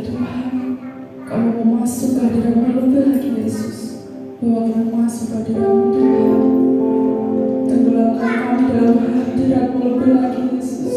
Tuhan, kami mau masuk ke hadirat-Mu lebih lagi Yesus. Bawa kami masuk ke hadirat-Mu Tuhan. Tenggelamkan kami dalam hadirat-Mu lebih lagi Yesus.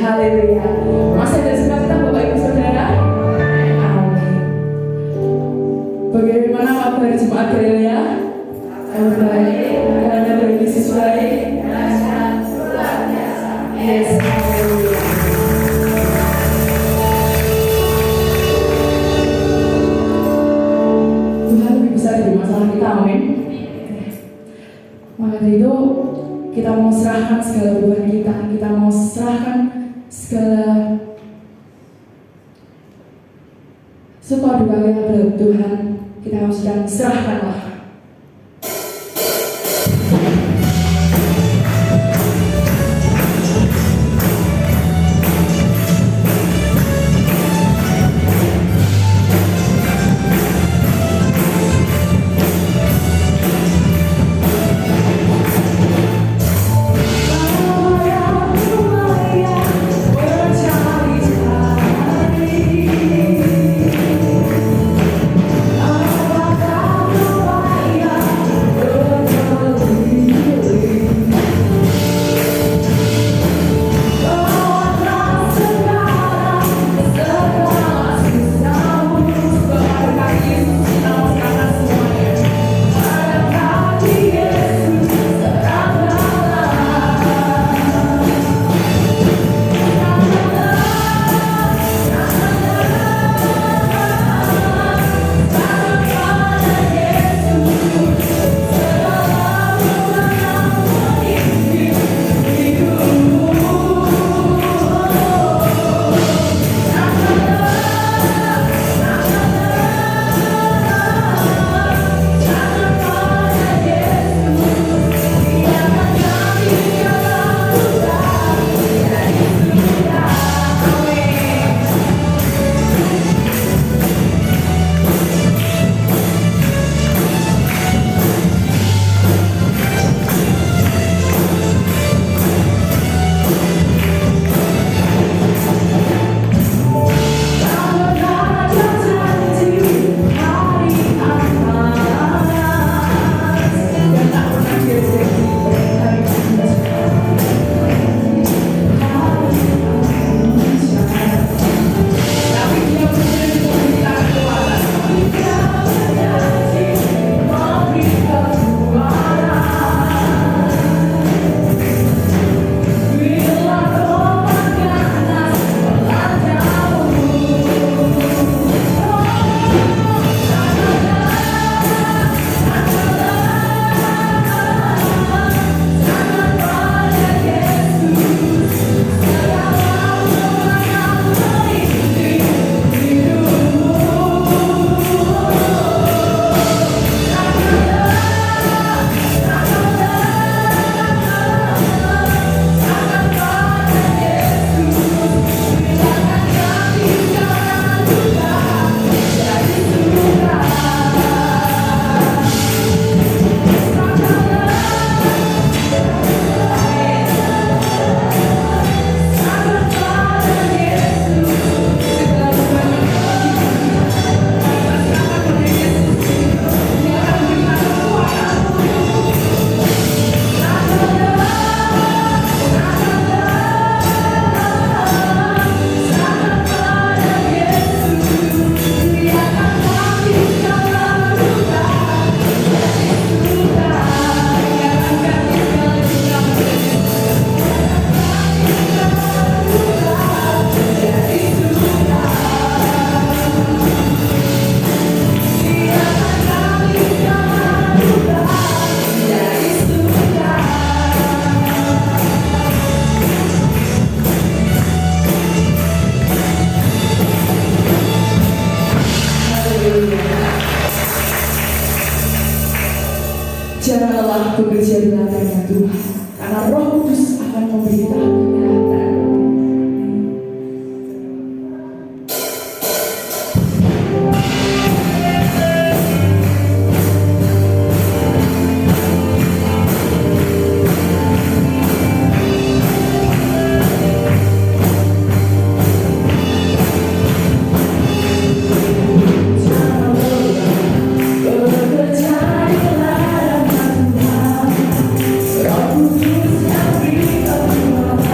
Haleluya. Masih ada sukacita Bapak Ibu Saudara? Amin. Bagaimana kabar Jemaat Galilea? Baik. Karena dari Yesus baik. Luar biasa. Yes. Haleluya. Tuhan lebih besar dari masalah kita, amin. Maka dari itu kita mau serahkan segala beban kita mau serahkan segala suka duka kita kepada Tuhan, kita harus serahkanlah. Janganlah bekerja di ladangnya Tuhan, karena Roh Kudus akan memberitahu kebenaran. Roh Kudus yang beri kekuatan.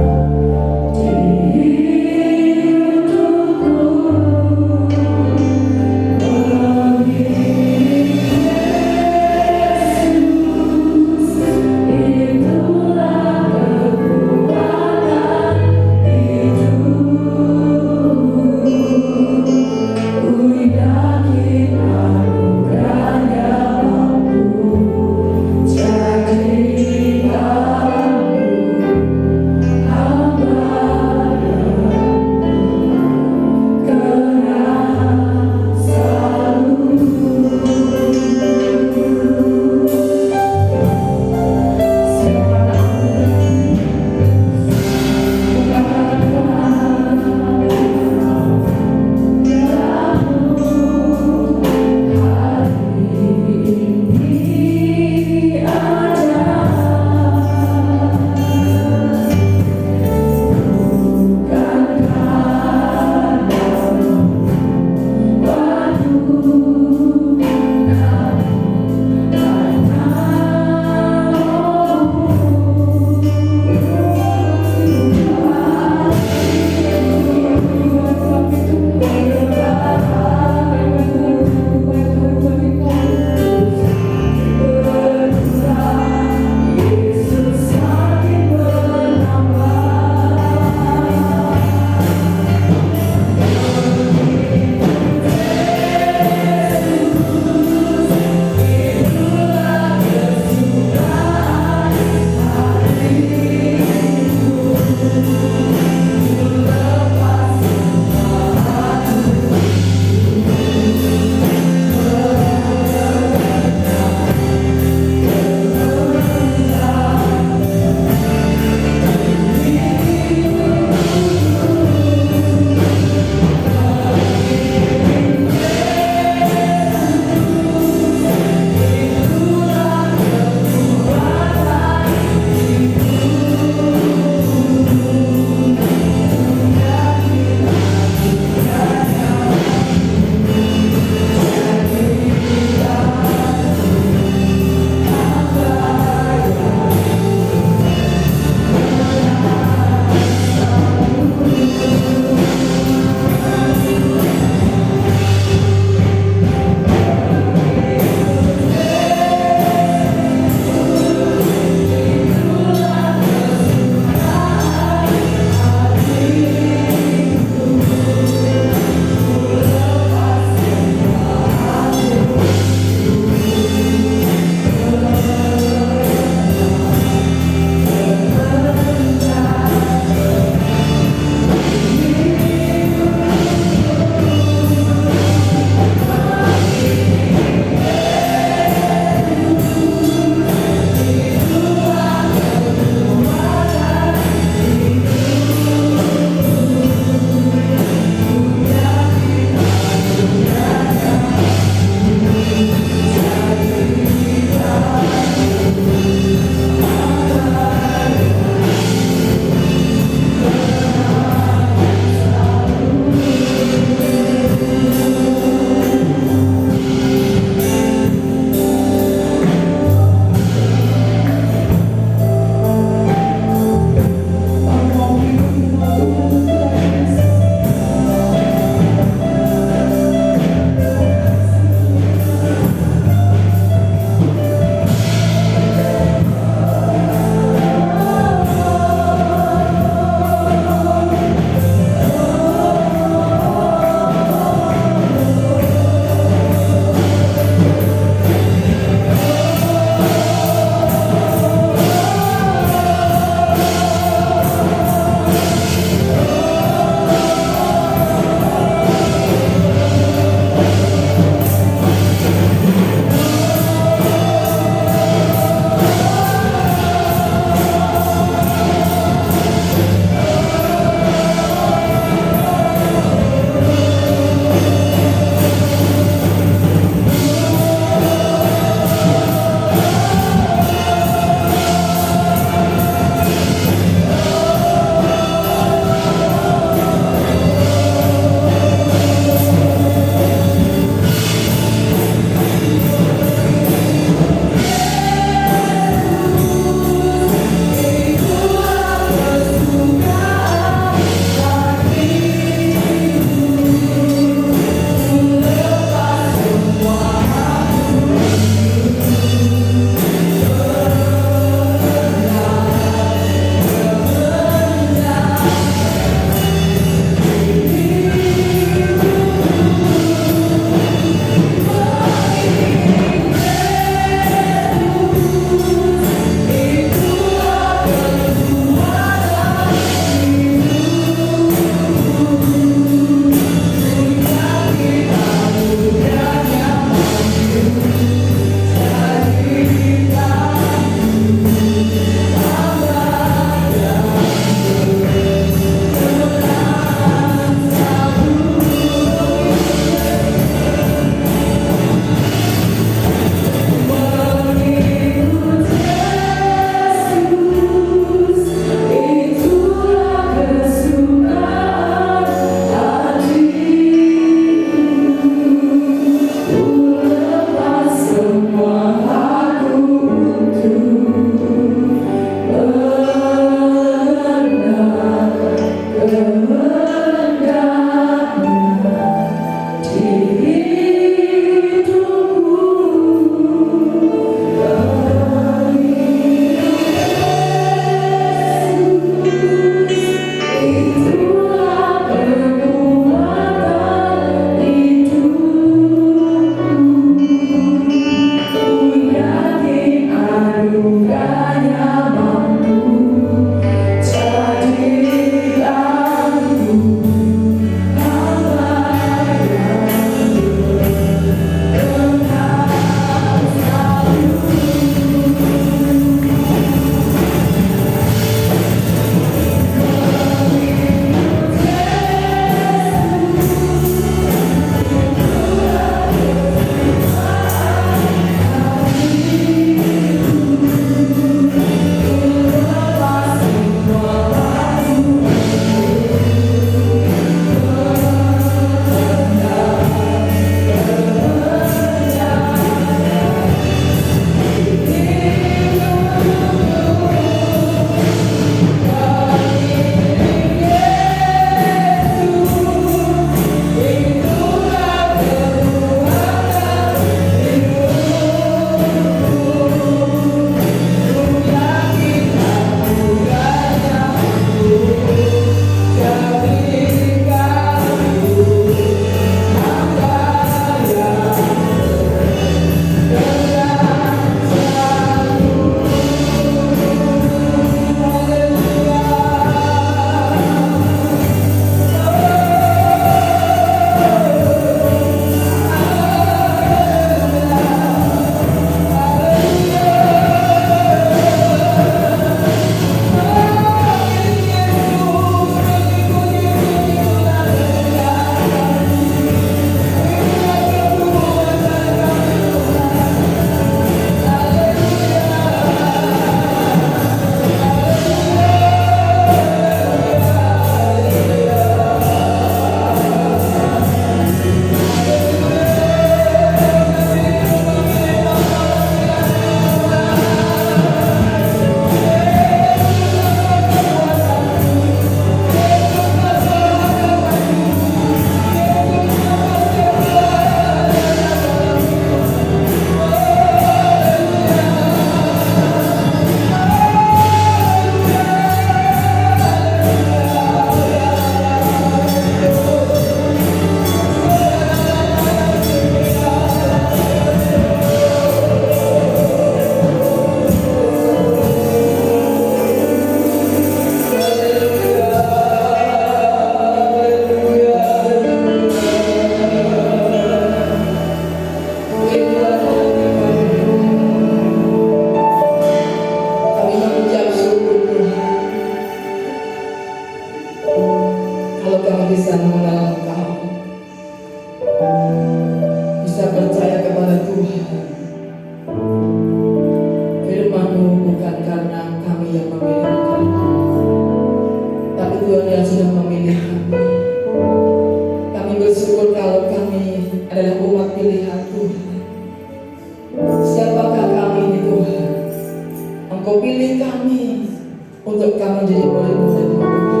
menjadi murid-mu dan murid-mu.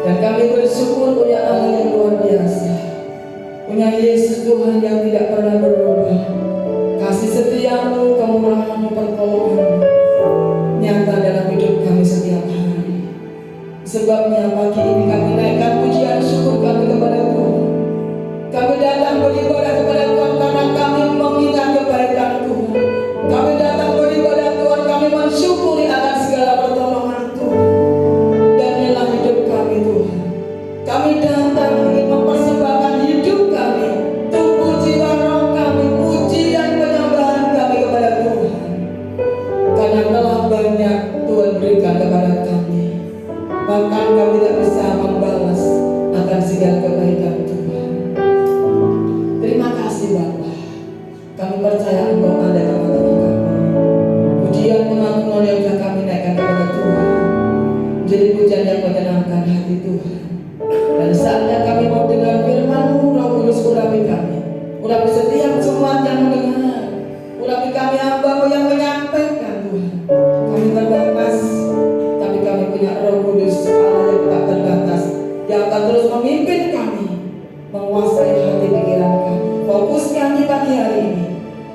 Dan kami bersyukur punya Allah yang luar biasa, punya Yesus Tuhan yang tidak pernah berubah. Kasih setiamu, kemurahan-Mu, pertolongan-Mu nyata dalam hidup kami setiap hari. Sebabnya pagi ini kami naikkan pujian syukur kami kepada Tuhan. Kami datang beribadah kepada Tuhan karena kami mengingat kebaikan Tuhan. Kami datang beribadah Tuhan, kami mensyukuri akan segala pertolongan Tuhan dan dalam hidup kami Tuhan. Kami datang ingin mempersembahkan hidup kami, tubuh, jiwa, roh kami, pujian penyembahan kami kepada Tuhan. Karena telah banyak Tuhan berikan kepada kami, bahkan kami tidak bisa membalas akan segala kebaikan Tuhan. Terima kasih Bapa. Kami percaya Engkau ada dalam hati kami. Pujian pengakuan yang sudah kami naikkan kepada Tuhan menjadi pujian yang menyenangkan hati Tuhan. Dan saatnya kami mau dengar firman-Mu, Roh Kudus urapi kami. Urapi setiap jemaat yang mendengar. Urapi kami hamba-Mu yang menyampaikan Tuhan. Kami terbatas, tapi kami punya Roh Kudus Allah yang tak terbatas, yang akan terus memimpin kami, menguasai hati pikiran kami. Fokus kami pagi hari ini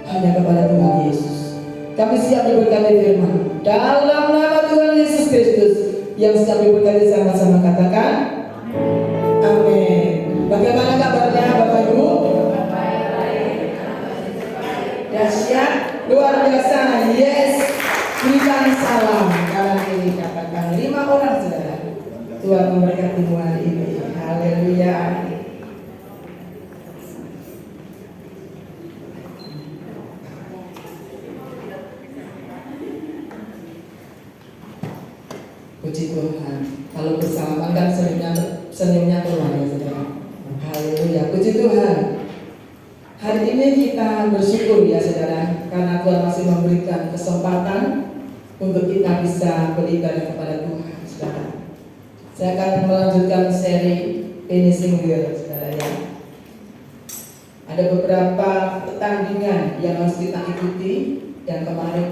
hanya kepada Tuhan Yesus. Kami siap diberkati firman dalam nama Tuhan Yesus Kristus. Yang siap diberkati sama-sama katakan amin. Bagaimana kabarnya Bapak Ibu? Dahsyat, luar biasa. Yes, berikan salam kanan kiri, katakan 5 orang saudara. Tuhan memberkatimu hari ini. Haleluya. Puji Tuhan. Kalau bersalaman kan senyumnya keluar ya saudara. Haleluya. Puji Tuhan. Hari ini kita bersyukur ya saudara, karena Tuhan masih memberikan kesempatan untuk kita bisa beribadah kepada Tuhan saudara. Saya akan melanjutkan seri Finishing Girl saudara ya. Ada beberapa pertandingan yang harus kita ikuti. Yang kemarin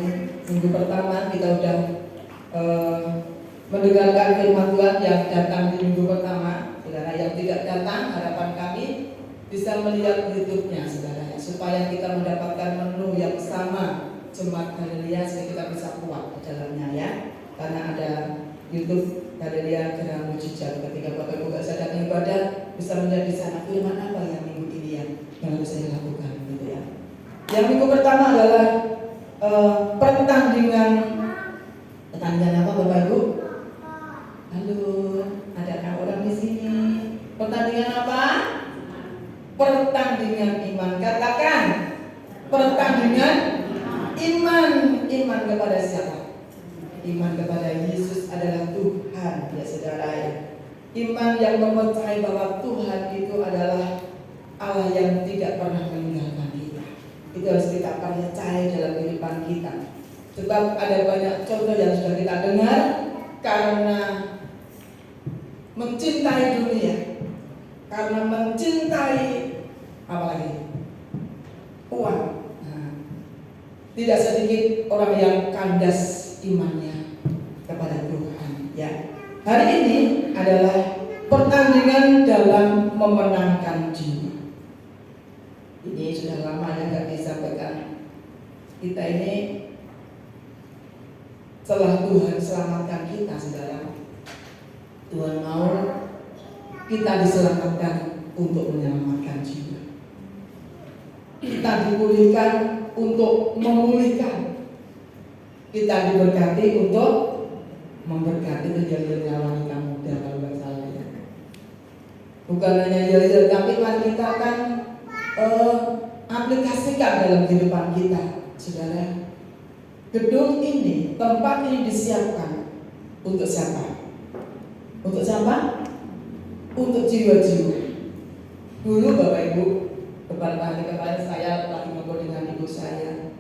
minggu pertama kita sudah mendengarkan firman Tuhan yang datang di minggu pertama. Saudara yang tidak datang, harapan kami bisa melihat YouTube-nya saudara ya, supaya kita mendapatkan menu yang sama Jemaat Galilea, sehingga kita bisa kuat di dalamnya ya. Karena ada YouTube Galilea Gerah Mujizat. Ketika Bapak Ibu gak sadar ibadah, bisa melihat di sana firman apa yang minggu ini yang harus saya lakukan gitu ya. Yang minggu pertama adalah pertandingan apa Bapak Ibu? Halo, adakah orang di sini? Pertandingan apa? Pertandingan iman. Katakan pertandingan iman. Iman kepada siapa? Iman kepada Yesus adalah Tuhan ya saudara ya. Iman yang mempercayai bahwa Tuhan itu adalah Allah yang tidak pernah meninggalkan kita. Itu harus kita percaya dalam kehidupan kita. Sebab ada banyak contoh yang sudah kita dengar. Karena mencintai dunia, karena mencintai apalagi uang. Nah, tidak sedikit orang yang kandas imannya kepada Tuhan ya. Hari ini adalah pertandingan dalam memenangkan jiwa. Ini sudah lama yang gak disampaikan. Kita ini setelah Tuhan selamatkan kita saudara, Tuhan mau kita diselamatkan untuk menyelamatkan jiwa. Kita dipulihkan untuk memulihkan. Kita diberkati untuk memberkati. Itu jalur wanita muda kalau nggak salah ya. Bukan hanya jalur, tapi mari kita akan aplikasikan dalam kehidupan kita, saudara. Gedung ini, tempat ini disiapkan untuk siapa? Untuk siapa? Untuk jiwa-jiwa. Dulu Bapak Ibu, beberapa hari kemarin saya lagi ngobrol dengan ibu saya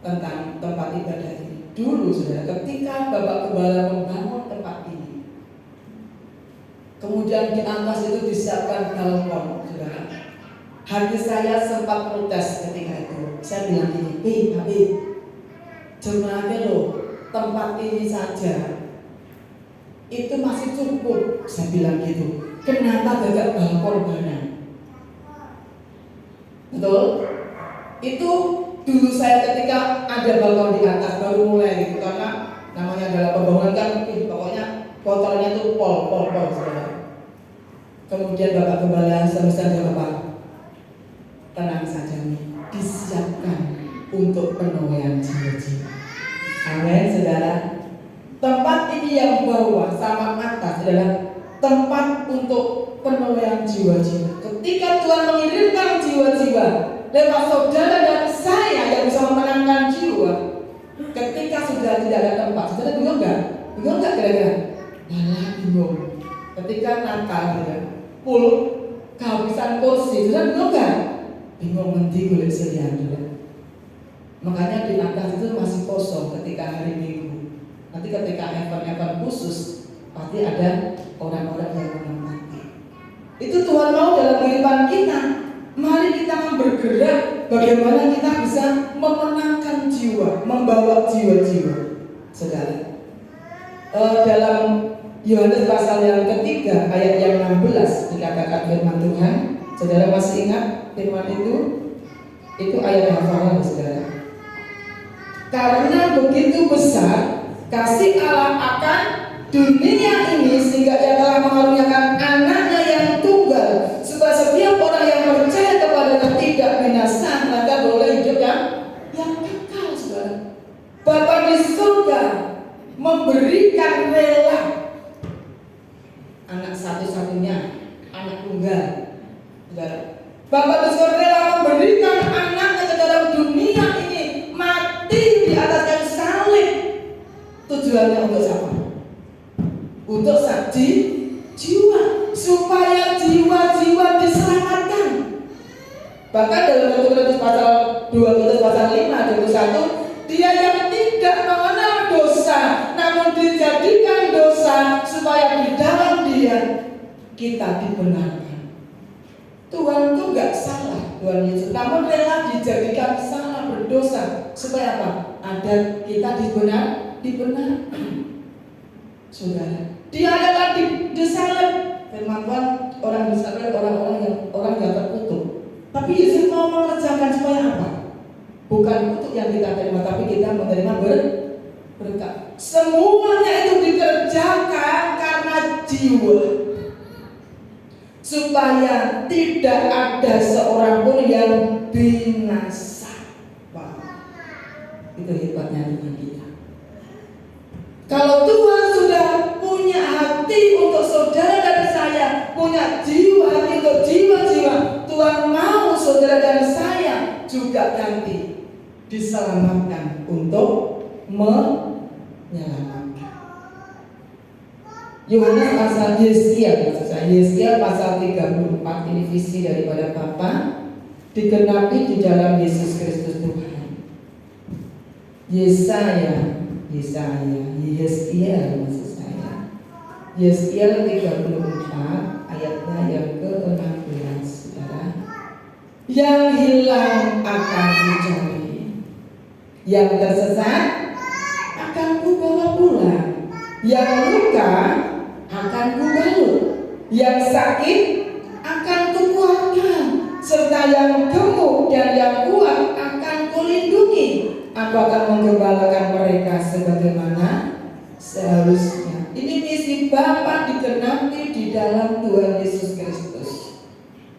tentang tempat ibadah ini. Dulu saudara, ketika Bapak Gembala membangun tempat ini, kemudian di atas itu disiapkan balkon, saudara. Hati saya sempat protes ketika itu. Saya bilang gini, Habib, jemaatnya loh, tempat ini saja itu masih cukup. Saya bilang gitu. Kenapa gak bawa korbanan? Betul? Itu dulu saya ketika ada balkon di atas baru mulai gitu, karena namanya adalah pembangunan kan, pokoknya kotornya tuh pol. Kemudian Bapak Gembala semesta apa? Tenang saja nih, disiapkan untuk penuaian jiwa-jiwa. Amin, saudara. Tempat ini yang bawah sama atas adalah tempat untuk penuaian jiwa-jiwa. Ketika Tuhan mengirimkan jiwa-jiwa lewat saudara dan saya yang bisa memenangkan jiwa, ketika sudah tidak ada tempat, saudara bingung nggak? Bingung nggak kira-kira? Malah bingung. Ketika Natal, full kehabisan kursi, saudara bingung nggak? Bingung nanti kulit selian juga. Makanya di atas itu masih kosong ketika hari Minggu. Nanti ketika event-event khusus pasti ada orang-orang yang menempati. Itu Tuhan mau dalam kehidupan kita. Mari kita bergerak bagaimana kita bisa memenangkan jiwa, membawa jiwa-jiwa. Saudara, dalam Yohanes pasal yang ketiga ayat yang 16 dikatakan firman Tuhan. Saudara masih ingat firman itu? Itu ayat hafalan, saudara. Karena begitu besar kasih Allah akan dunia ini sehingga Dia telah mengaruniakan anaknya yang tunggal supaya setiap orang yang percaya kepadanya tidak binasa maka boleh hidup yang kekal, saudara. Bapa di surga memberikan rela anak satu-satunya, anak tunggal, saudara. Bapa di surga rela memberikan anaknya ke dalam dunia ini mati di atas kayu salib. Tujuannya untuk siapa? Untuk saksi jiwa, supaya jiwa-jiwa diselamatkan. Bahkan dalam 1 Korintus pasal 2 Korintus pasal 5 ayat 1, dia yang tidak mengenal dosa namun dijadikan dosa supaya di dalam dia kita dibenarkan. Tuhan itu gak salah, Tuhan Yesus, namun rela dijadikan salah, berdosa supaya apa? Agar kita dibenarkan. Saudara, dia adalah disalib. Firman Tuhan, orang disalib orang yang terkutuk. Tapi Yesus mau mengerjakan supaya apa? Bukan kutuk yang kita terima, tapi kita menerima berkat. Semuanya itu dikerjakan karena jiwa, supaya tidak ada seorang pun yang binasa. Wow. Itu hebatnya Tuhan kita. Kalau Tuhan sudah punya hati untuk saudara dan saya, punya jiwa untuk jiwa-jiwa, Tuhan mau saudara dan saya juga nanti diselamatkan untuk menyelamatkan. Yohanes pasal Yesaya pasal 34, ini visi daripada Bapa digenapi di dalam Yesus Kristus Tuhan. Yesaya Yeskiel 34 ayatnya yang ke-16, saudara. Yang hilang akan kucari, yang tersesat akan kubawa pulang, yang luka akan kubalut, yang sakit akan kukuatkan, serta yang gemuk dan yang kuat akan kulindungi. Aku akan menggembalakan mereka sebagaimana seharusnya. Ini misi Bapa digenapi di dalam Tuhan Yesus Kristus.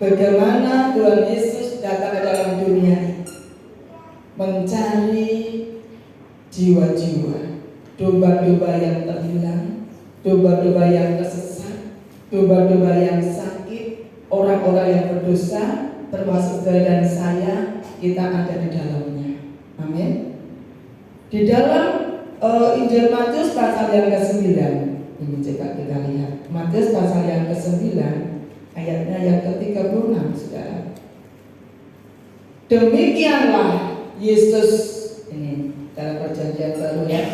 Bagaimana Tuhan Yesus datang ke dalam dunia ini, mencari jiwa-jiwa, domba-domba yang terhilang, domba-domba yang tersesat, domba-domba yang sakit, orang-orang yang berdosa, termasuk saudara dan saya, kita ada di dalamnya. Amin. Di dalam Injil Matius pasal yang ke-9, ini coba kita lihat. Matius pasal yang ke-9 ayatnya yang ke-36, saudara. Demikianlah Yesus, ini dalam perjanjian baru ya.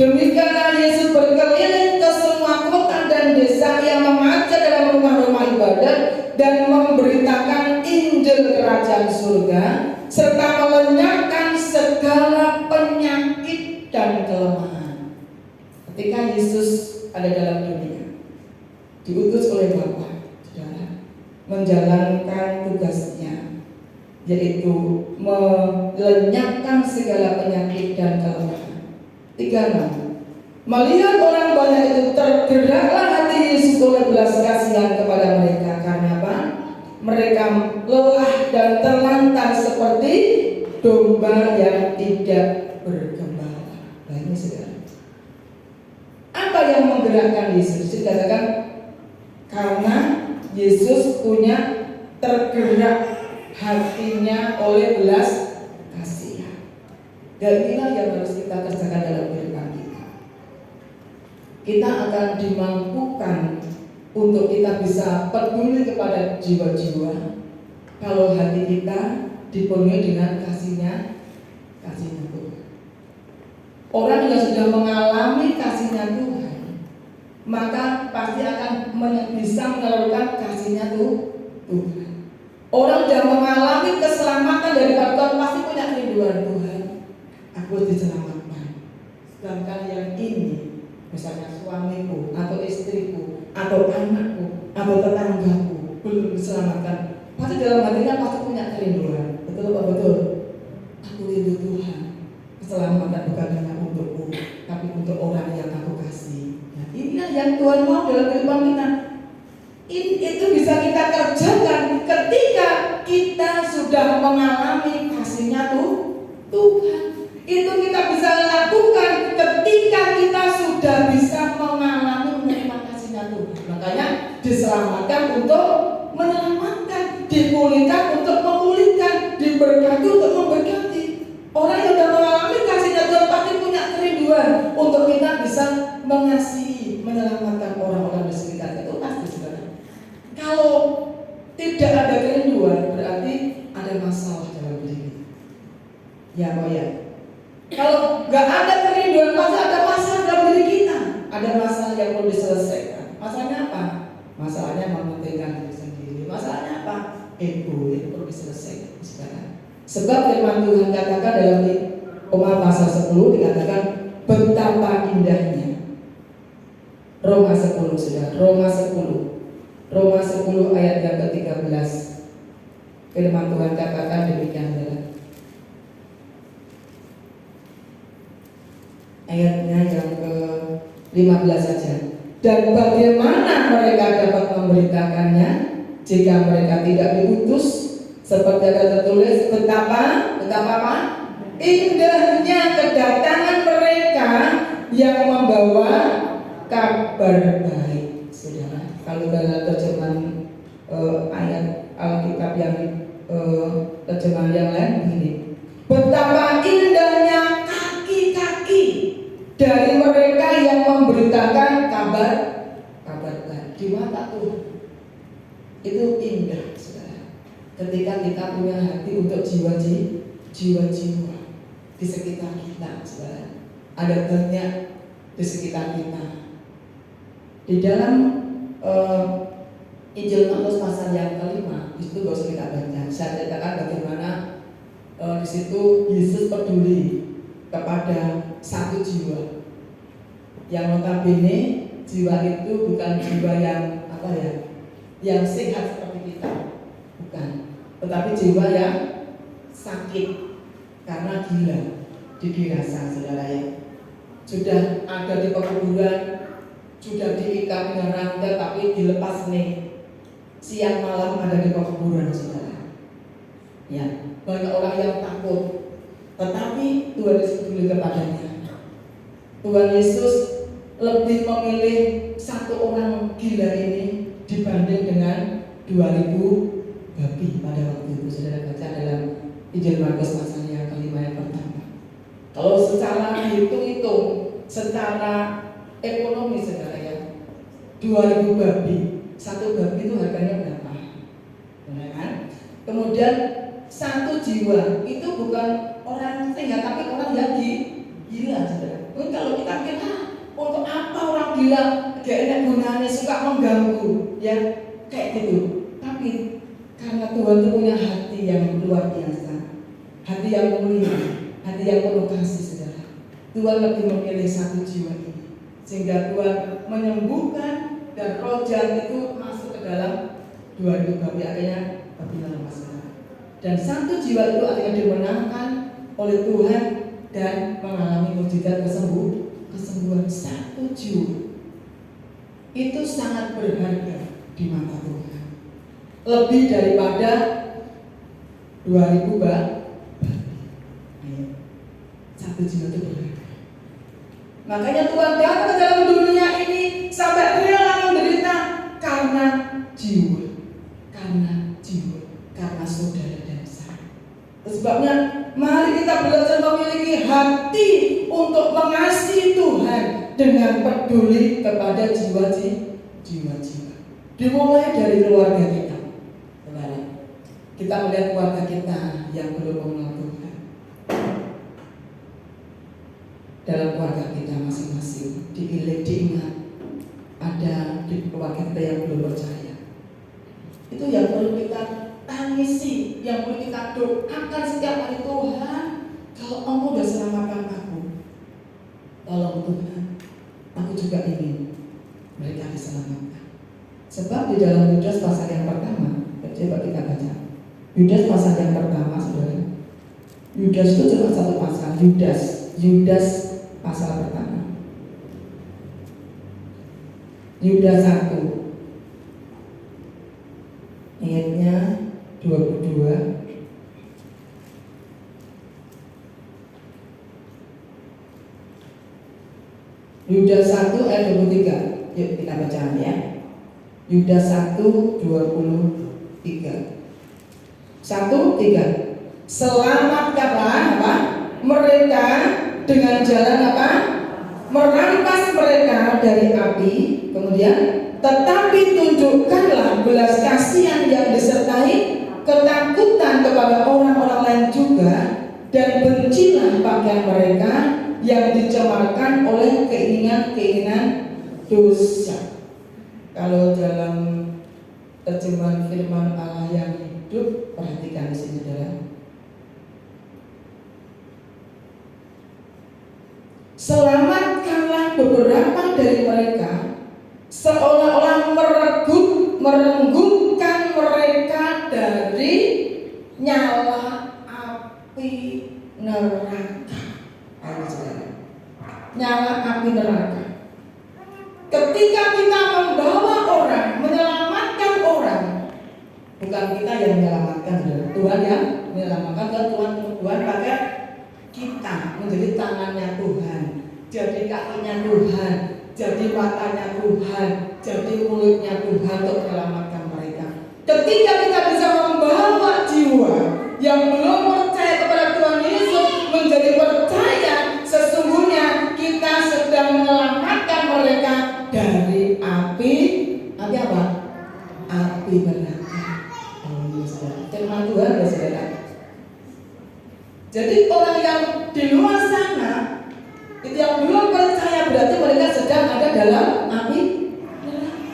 Demikianlah Yesus berkeliling ke semua kota dan desa yang mengajar dalam rumah-rumah ibadat dan memberitakan Injil Kerajaan Surga serta melenyapkan segala penyakit dan kelemahan. Ketika Yesus ada dalam dunia, menjalankan tugasnya, yaitu melenyapkan segala penyakit dan kelemahan. 36. Melihat orang banyak itu, tergeraklah hati Yesus oleh belas kasihan kepada mereka. Karena apa? Mereka lelah dan terlantar seperti domba yang tidak bergembala. Nah ini saudara, apa yang menggerakkan Yesus? Dikatakan karena Yesus punya tergerak hatinya oleh belas kasihan. Dan inilah yang harus kita kerjakan dalam kehidupan kita. Kita akan dimampukan untuk kita bisa peduli kepada jiwa-jiwa kalau hati kita dipenuhi dengan kasihnya Tuhan. Orang yang sudah mengalami kasihnya Tuhan, maka pasti akan bisa menyalurkan kasihnya Tuhan. Orang yang mengalami keselamatan dari Tuhan pasti punya kerinduan, Tuhan, aku diselamatkan. Sedangkan yang ini, misalnya suamiku atau istriku atau anakku atau tetanggaku belum diselamatkan, pasti dalam hatinya pasti punya kerinduan. Betul apa betul? Aku rindu Tuhan, keselamatan bukan hanya untukku, tapi untuk orang yang aku kasih. Nah, inilah yang Tuhan mau dalam kehidupan kita. Itu bisa kita kerjakan ketika kita sudah mengalami kasihnya Tuhan. Itu kita bisa lakukan ketika kita sudah bisa mengalami menerima kasihnya Tuhan. Makanya diselamatkan untuk menyelamatkan, dipulihkan untuk memulihkan, diberkati untuk memberkati. Orang yang sudah mengalami kasihnya Tuhan pasti punya kerinduan untuk kita bisa mengasihi, menyelamatkan orang-orang di sekitar itu pasti, saudara. Kalau tidak ada kerinduan, berarti ada masalah dalam diri. Ya, Pak ya. Kalau nggak ada kerinduan, pasti ada masalah dalam diri kita. Ada masalah yang perlu diselesaikan. Masalahnya apa? Masalahnya mementingkan diri sendiri. Masalahnya apa? Ego yang perlu diselesaikan sekarang. Sebab firman Tuhan katakan dalam Roma pasal 10 dikatakan betapa indahnya. Roma 10 sudah. Roma 10 ayat yang ke-13. Firman Tuhan katakan demikian, saudara. Ayatnya yang ke-15 saja. Dan bagaimana mereka dapat memberitakannya jika mereka tidak diutus? Seperti ada tertulis, betapa apa? Indahnya kedatangan mereka yang membawa kabar baik, saudara. Kalau dalam terjemahan ayat Alkitab yang terjemahan yang lain begini, betapa indahnya kaki-kaki dari mereka yang memberitakan kabar baik di mata Tuhan. Itu indah, saudara. Ketika kita punya hati untuk jiwa-jiwa di sekitar kita, saudara. Ada banyak di sekitar kita. Di dalam Injil Markus pasal yang ke-5, itu gak usah kita baca. Saya ceritakan bagaimana di situ Yesus peduli kepada satu jiwa. Yang notabene jiwa itu bukan jiwa yang yang sehat seperti kita, bukan. Tetapi jiwa yang sakit karena gila, dikirasa, saudara ya. Sudah ada di pekuburan, sudah diikat dengan rantai, tapi dilepas nih. Siang malam ada di pekuburan, saudara. Ya, banyak orang yang takut, tetapi Tuhan Yesus peduli kepadanya. Tuhan Yesus lebih memilih satu orang gila ini dibanding dengan 2000 babi pada waktu itu. Saudara baca dalam Injil Markus pasal yang ke-5 yang pertama. Kalau secara hitung-hitung, secara ekonomi, saudara ya, 2000 babi, satu babi itu harganya berapa? Benar kan? Kemudian satu jiwa itu bukan orang sehat, tapi orang yang gila, saudara. Kalau kita pikir, untuk apa orang gila? Gak enak gunanya, suka mengganggu, ya kayak gitu. Tapi karena Tuhan itu punya hati yang luar biasa, hati yang mulia, hati yang penuh kasih, saudara. Tuhan lebih memilih satu jiwa ini, sehingga Tuhan menyembuhkan dan roh jahat itu masuk ke dalam 2000 2000 babi akhirnya tertinggal sama saudara. Dan satu jiwa itu akhirnya dimenangkan oleh Tuhan dan mengalami mukjizat kesembuhan. Satu jiwa itu sangat berharga di mata Tuhan, lebih daripada 2000 babi. Satu jiwa itu berharga. Makanya Tuhan datang ke dalam dunia ini sampai rela menderita karena jiwa, karena saudara dan saya. Sebabnya mari kita belajar memiliki hati untuk mengasihi Tuhan dengan peduli kepada jiwa-jiwa. Dimulai dari keluarga kita. Saudara, kita melihat keluarga kita yang belum mengenal Tuhan. Dalam keluarga kita masing-masing diingat ada di keluarga kita yang belum percaya. Itu yang perlu kita tangisi, yang perlu kita doakan setiap hari. Tuhan, kalau Engkau sudah selamatkan aku, tolong Tuhan, aku juga ingin mereka diselamatkan. Sebab di dalam Yudas pasal yang pertama, coba kita baca Yudas pasal yang pertama, saudara. Yudas itu cuma satu pasal. Yudas pasal pertama, Yudas 1 ayatnya 22. Yudas 1 ayat 23. Yuk kita baca ya. Yudas 1:23. 1:3. Selamatkanlah apa? Mereka dengan jalan apa? Merampas mereka dari api. Kemudian tetapi tunjukkanlah belas kasihan yang disertai ketakutan kepada orang-orang lain juga, dan bencilah pakaian mereka yang dicemarkan oleh keinginan-keinginan dosa. Kalau dalam terjemahan firman Allah yang hidup, perhatikan di sini, saudara. Selamatkanlah beberapa dari mereka, seolah-olah merenggutkan mereka dari nyala api neraka. Nyala api neraka. Ketika kita membawa orang, menyelamatkan orang, bukan kita yang menyelamatkan, Tuhan yang menyelamatkan. Tuhan pakai kita menjadi tangannya Tuhan, jadi kakinya Tuhan, jadi matanya Tuhan, jadi mulutnya Tuhan untuk menyelamatkan mereka. Ketika kita bisa membawa jiwa yang belum percaya kepada Tuhan Yesus menjadi percaya, sesungguhnya kita sedang menyelamatkan mereka dari api apa? Api neraka. Firman Tuhan, ya saudara. Jadi orang yang di luar sana itu yang belum percaya, berarti mereka sedang ada dalam api neraka.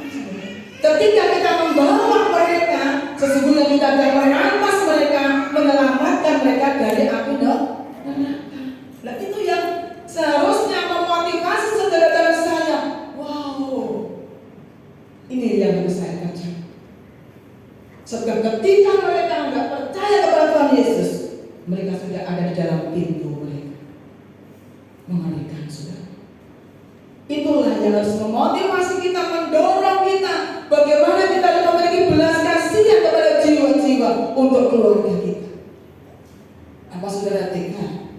Ketika kita membawa mereka, sesungguhnya kita akan merampas mereka, menyelamatkan mereka dari api neraka. Nah, itu yang seharusnya memotivasi saudara dan saya. Wow, ini yang harus saya kerjakan. Sebab ketika mereka tidak percaya kepada Tuhan Yesus, mereka sudah ada di dalam pintu mereka. Mengerikan, saudara. Itulah yang harus memotivasi kita, mendorong kita, bagaimana kita memiliki belas kasihan kepada jiwa-jiwa untuk keluarga kita. Apa saudara tega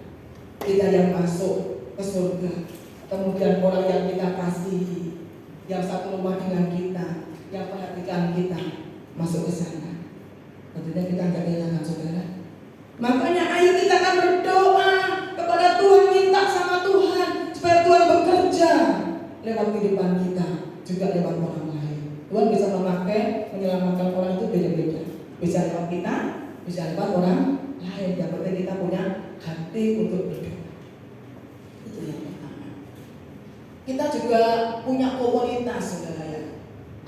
kita yang masuk ke surga, kemudian orang yang kita kasihi, yang satu rumah dengan kita, yang perhatikan kita, masuk ke sana? Tentunya kita nggak kehilangan, saudara. Makanya ayo kita akan berdoa kepada Tuhan, minta sama Tuhan supaya Tuhan bekerja lewat kehidupan kita, juga lewat orang lain. Tuhan bisa memakai menyelamatkan orang itu beda-beda. Bisa lewat kita, bisa lewat orang lain. Yang penting kita punya hati untuk berdoa. Itu yang pertama. Kita juga punya komunitas, saudara ya.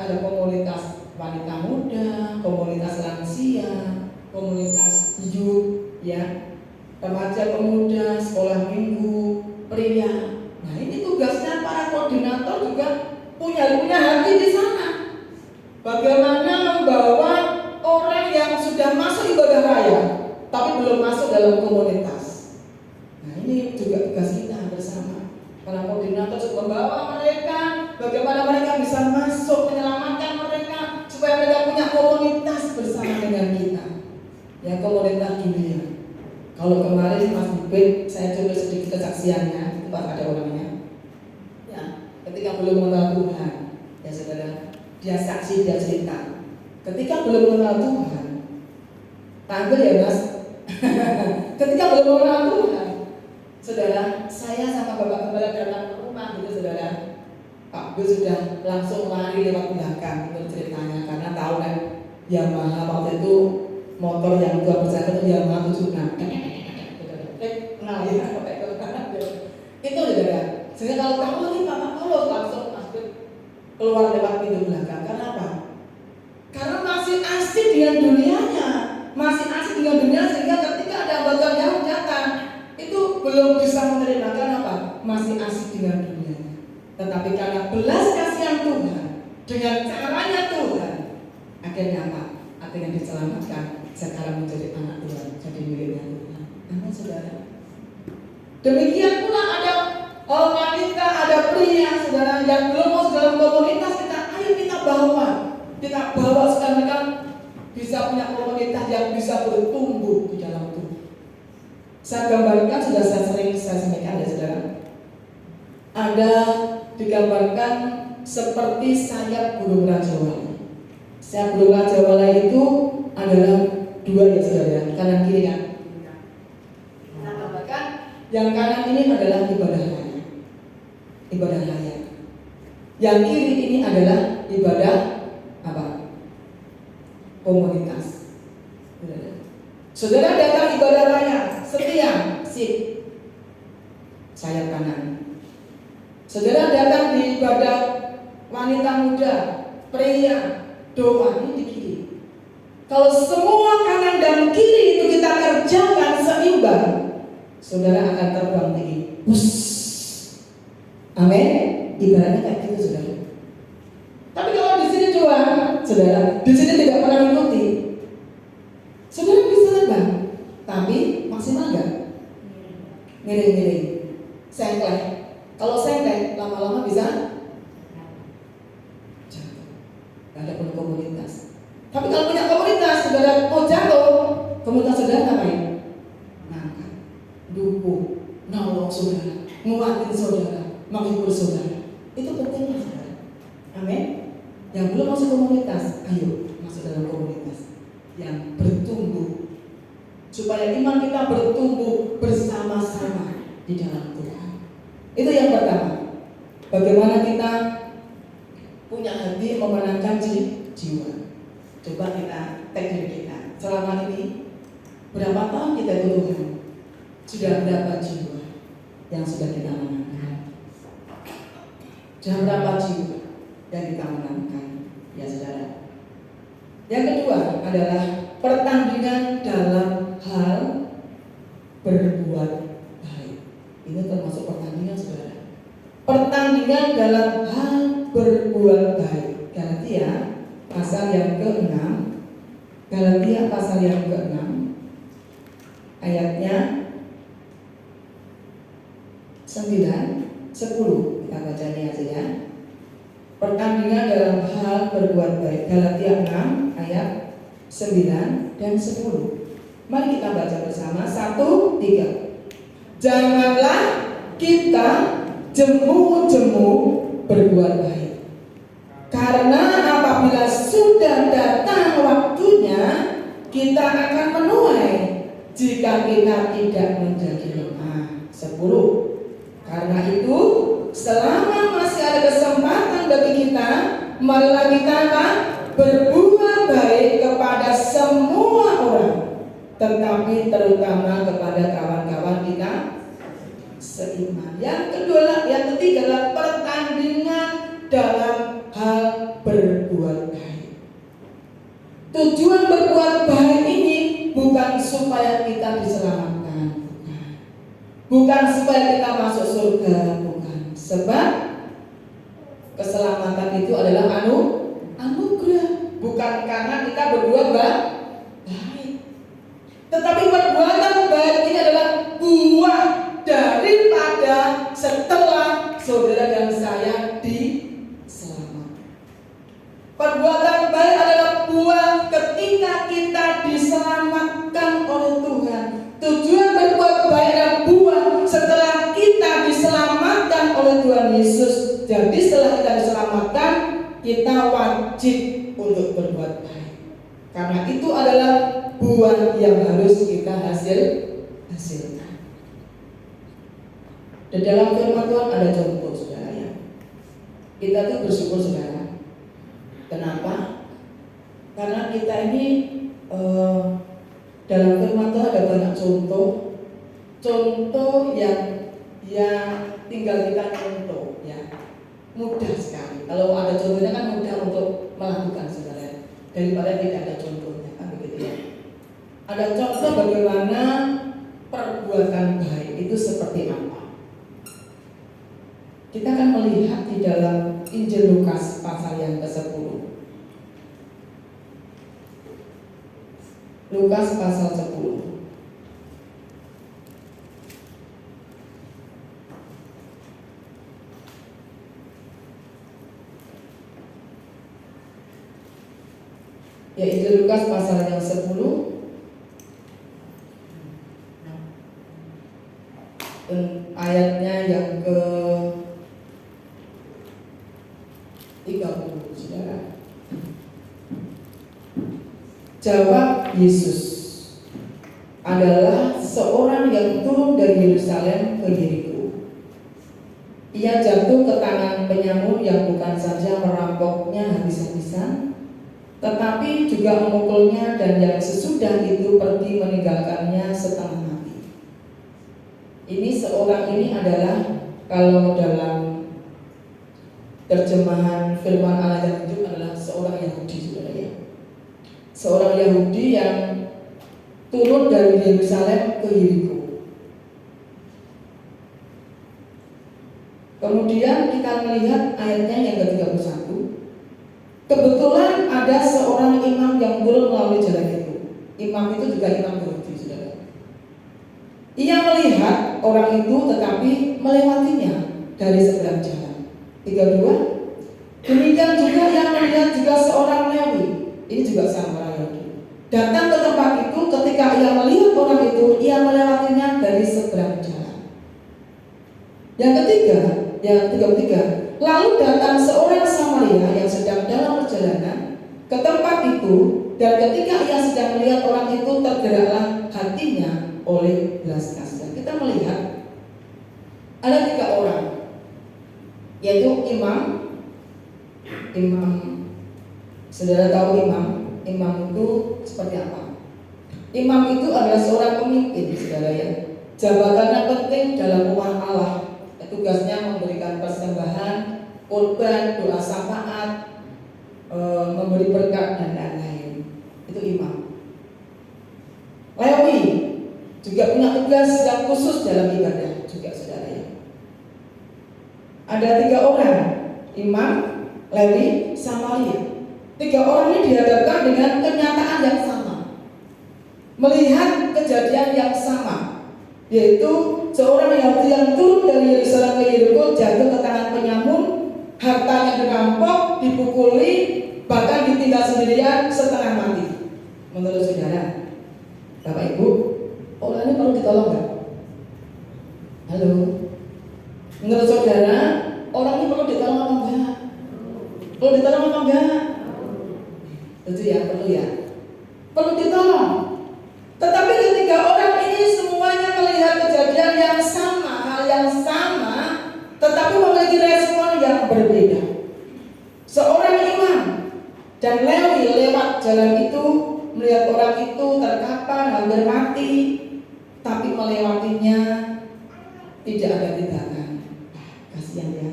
Ada komunitas wanita muda, komunitas lansia, komunitas youth, ya, remaja pemuda, sekolah minggu, pria. Nah, ini tugasnya para koordinator juga punya hati di sana. Bagaimana membawa ketika belum mengenal Tuhan, ya saudara, dia saksi, dia cerita. Ketika belum mengenal Tuhan, tampil ya mas. Ketika belum mengenal Tuhan, saudara, saya sama bapak gembala datang ke rumah gitu saudara. Pak Bu sudah langsung lari lewat belakang menurut ceritanya, karena tahu kan Yamaha waktu itu motor yang 2% itu Yamaha 76. Nah ya, itu saudara. Sehingga kalau tahu nih Pak Paulus langsung masuk keluar lewat pintu belakang. Karena apa? Karena masih asik dengan dunianya, masih asik dengan dunia, sehingga ketika ada anggota yang datang itu belum bisa menerima. Karena apa? Masih asik dengan dunianya. Tetapi karena belas kasihan Tuhan, dengan caranya Tuhan, akhirnya apa? Akhirnya diselamatkan, sekarang menjadi anak Tuhan, jadi miliknya Tuhan. Amin saudara. Demikian pula ada wanita, ada pria saudara yang belum masuk dalam komunitas kita, ayo kita bawa supaya mereka bisa punya komunitas yang bisa bertumbuh di dalam Tuhan. Saya gambarkan, sudah saya sampaikan ya saudara. Ada digambarkan seperti sayap burung rajawala. Sayap burung rajawala itu adalah dua ya saudara, kanan kiri kan. Nah, gambarkan yang kanan ini adalah ibadah raya. Yang kiri ini adalah ibadah apa? Komunitas. Saudara datang ibadah raya, setia, sip, sayap kanan. Saudara datang di ibadah wanita muda, pria, doa, ini di kiri. Kalau semua kanan dan kiri itu kita kerjakan seimbang, saudara akan terbang tinggi. Amin. Ibaratnya kayak gitu saudara. Tapi kalau di sini coba, saudara, di sini tidak pernah mengikuti, saudara bisa terbang, tapi maksimal enggak? Miring-miring, sengklek. Kalau sengklek, lama-lama bisa jatuh. Gak ada pun komunitas. Tapi kalau punya komunitas, saudara mau jatuh, komunitas saudara ngapain? Ngangkat, dukung, nolong saudara, nguatin saudara, menghibur saudara. Itu pentingnya saudara. Amin. Yang belum masuk komunitas, ayo masuk dalam komunitas yang bertumbuh, supaya iman kita bertumbuh bersama-sama di dalam Tuhan. Itu yang pertama. Bagaimana kita punya hati memenangkan jiwa. Coba kita cek diri kita. Selama ini berapa tahun kita ikut Tuhan? Sudah berapa jiwa yang sudah kita menangkan? Sudah berapa jiwa yang kita menangkan? Ya saudara. Yang kedua adalah pertandingan dalam hal berbuat baik. Ini termasuk pertandingan saudara. Pertandingan dalam hal berbuat baik. Galatia pasal yang ke-6. Galatia pasal yang ke-6 ayatnya 9, 10. Kita bacanya aja ya. Pertandingan dalam hal berbuat baik. Galatia 6 ayat 9 dan 10. Mari kita baca bersama. 1, 3. Janganlah kita jemu-jemu berbuat baik, karena apabila sudah datang waktunya kita akan menuai jika kita tidak menjadi lemah. 10. Karena itu selama masih ada kesempatan bagi kita, marilah kita berbuat baik kepada semua orang, tetapi terutama kepada kawan-kawan kita seiman. Yang ketiga adalah pertandingan dalam hal berbuat baik. Tujuan berbuat baik ini bukan supaya kita diselamatkan, bukan supaya kita masuk surga, bukan. Sebab keselamatan itu adalah anugerah, bukan karena kita berbuat baik. Tetapi perbuatan baik ini adalah buah daripada setelah saudara dan saya diselamatkan. Perbuatan baik adalah buah ketika kita diselamatkan oleh Tuhan. Tujuan berbuat baik adalah buah setelah kita diselamatkan oleh Tuhan Yesus. Jadi setelah kita diselamatkan, kita wajib untuk berbuat baik. Karena itu adalah buah yang harus kita hasilkan. Di dalam firman Tuhan ada contoh, saudara ya. Kita tuh bersyukur, saudara. Kenapa? Karena kita ini dalam firman Tuhan ada banyak contoh yang tinggal kita contoh ya. Mudah sekali. Kalau ada contohnya kan mudah untuk melakukan, saudara. Daripada tidak ada contohnya, kan begitu ya. Ada contoh bagaimana perbuatan baik itu seperti apa. Kita akan melihat di dalam Injil Lukas pasal yang ke-10. Lukas pasal 10. Ya, Injil Lukas pasal yang 10 ayatnya yang ke 30, saudara. Jawab Yesus, adalah seorang yang turun dari Yerusalem ke Yeriko. Ia jatuh ke tangan penyamun yang bukan saja merampoknya habis-habisan, tetapi juga memukulnya, dan yang sesudah itu pergi meninggalkannya setengah mati. Ini seorang ini adalah, kalau dalam terjemahan firman Allah yang hidup, adalah seorang Yahudi, saudara ya. Seorang Yahudi yang turun dari Yerusalem ke Yeriko. Kemudian kita melihat ayatnya yang ke-31. Kebetulan ada seorang imam yang turun melalui jalan itu. Imam itu juga imam Yahudi, saudara. Ia melihat orang itu tetapi melewatinya dari seberang jalan. 32. Demikian juga yang melihat juga seorang Lewi. Ini juga sama orang Yahudi. Datang ke tempat itu, ketika ia melihat orang itu, ia melewatinya dari seberang jalan. Yang ketiga, yang 33. Lalu datang seorang Samaria yang sedang dalam perjalanan ke tempat itu, dan ketika ia sedang melihat orang itu, tergeraklah hatinya oleh belas kasihan. Kita melihat ada 3 orang, yaitu imam. Saudara tahu imam itu seperti apa? Imam itu adalah seorang pemimpin, saudara ya. Jabatannya penting dalam rumah Allah. Tugasnya memberikan persembahan, korban, doa syafaat, memberi berkat dan lain-lain. Itu imam. Lewi juga punya tugas yang khusus dalam ibadah juga, saudara ya. Ada 3 orang, imam, Lewi, Samaria. 3 orang ini dihadapkan dengan kenyataan yang sama, melihat kejadian yang sama, yaitu seorang Yahudi yang turun dari Yerusalem ke Yeriko, jatuh ke tangan penyamun, hartanya dirampok, dipukuli, bahkan ditinggal sendirian setengah mati. Menurut saudara, Bapak Ibu, orang ini perlu ditolong nggak? Halo, menurut saudara, orang ini perlu ditolong apa enggak? Perlu ditolong apa enggak? Tentu ya, perlu ya. Perlu ditolong. Tetapi ketika orang ini semuanya melihat kejadian yang sama, hal yang sama, tetapi memiliki respon yang berbeda. Seorang imam dan Lewi lewat jalan itu, melihat orang itu terkapar, hampir mati, tapi melewatinya tidak ada tindakan. Kasihan ya,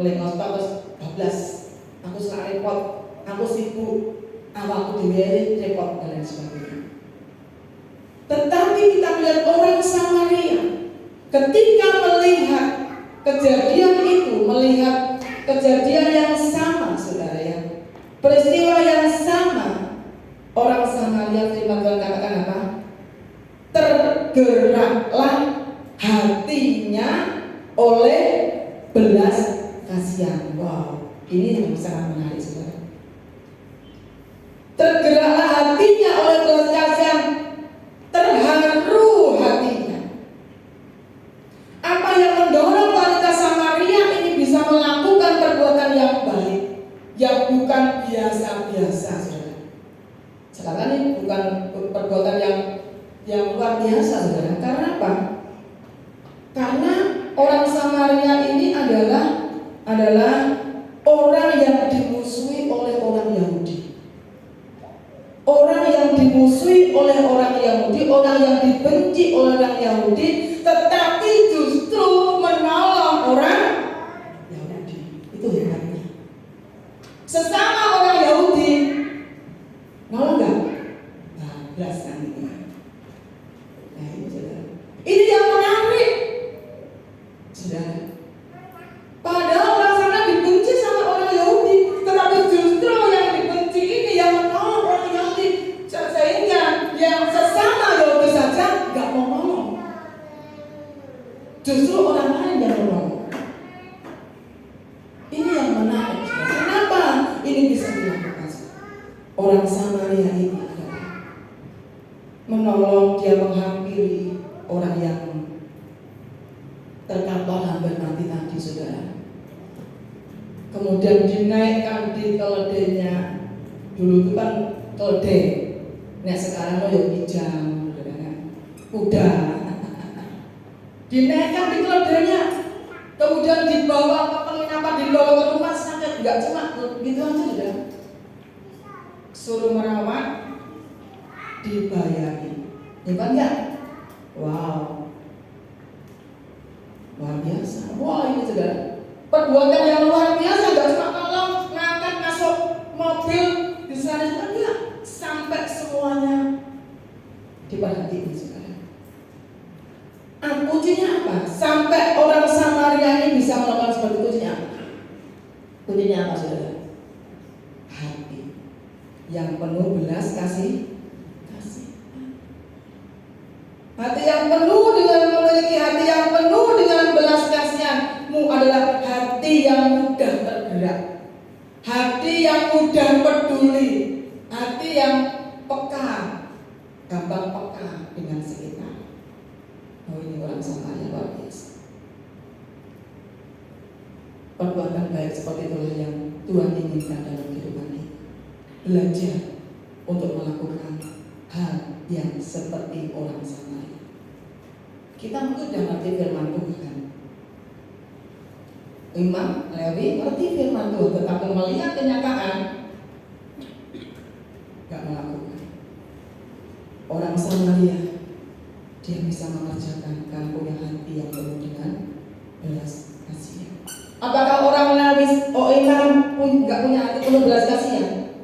melengos terus, 12, aku salah repot, aku sibuk, awakku dewe repot dan lain sebagainya. Tetapi kita melihat orang Samaria, ketika melihat kejadian itu, melihat kejadian yang sama, saudara ya, peristiwa yang sama, orang Samaria, firman Tuhan katakan apa? Tergeraklah hatinya oleh belas kasihan. Wow, ini yang sangat menarik, saudara. Tergeraklah hatinya oleh belas kasihan, terharu hatinya. Apa yang mendorong wanita Samaria ini bisa melakukan ini bisa dilakukan. Orang Samaria ini adalah menolong, dia menghampiri orang yang terkapar hampir mati tadi, saudara. Kemudian dinaikkan di keledainya. Dulu itu kan keledai, nah sekarang lo yang kijang, kuda. Dinaikkan di keledainya, kemudian dibawa ke penginapan, dibawa ke rumah sakit. Gak cuma gitu aja, sudah suruh merawat, dibayari. Hebat nggak? Wow, luar biasa. Wah, ini saudara, perbuatan yang luar biasa. Gak cuma tolong ngangkat masuk mobil di sana, enggak, sampai semuanya diperhatiin, saudara. Kuncinya apa? Sampai orang Samaria ini bisa melakukan seperti itu, kuncinya apa? Kuncinya apa, saudara? Hati yang penuh belas kasih. Hati yang penuh dengan memiliki hati yang penuh dengan belas kasihanmu adalah hati yang mudah tergerak, hati yang mudah peduli, hati yang peka, gampang peka dengan sekitar. Oh, ini orang Samaria luar biasa. Perbuatan baik seperti itulah yang Tuhan inginkan dalam kehidupan kita. Belajar untuk melakukan hal yang seperti orang Samaria. Kita mungkin sudah ngerti firman Tuhan. Imam Lewi ngerti firman Tuhan, tetapi melihat kenyataan gak melakukan. Orang Samaria, dia bisa mengerjakan karena punya hati yang penuh dengan belas kasihan. Apakah orang Lewi, Imam gak punya hati penuh belas kasihan?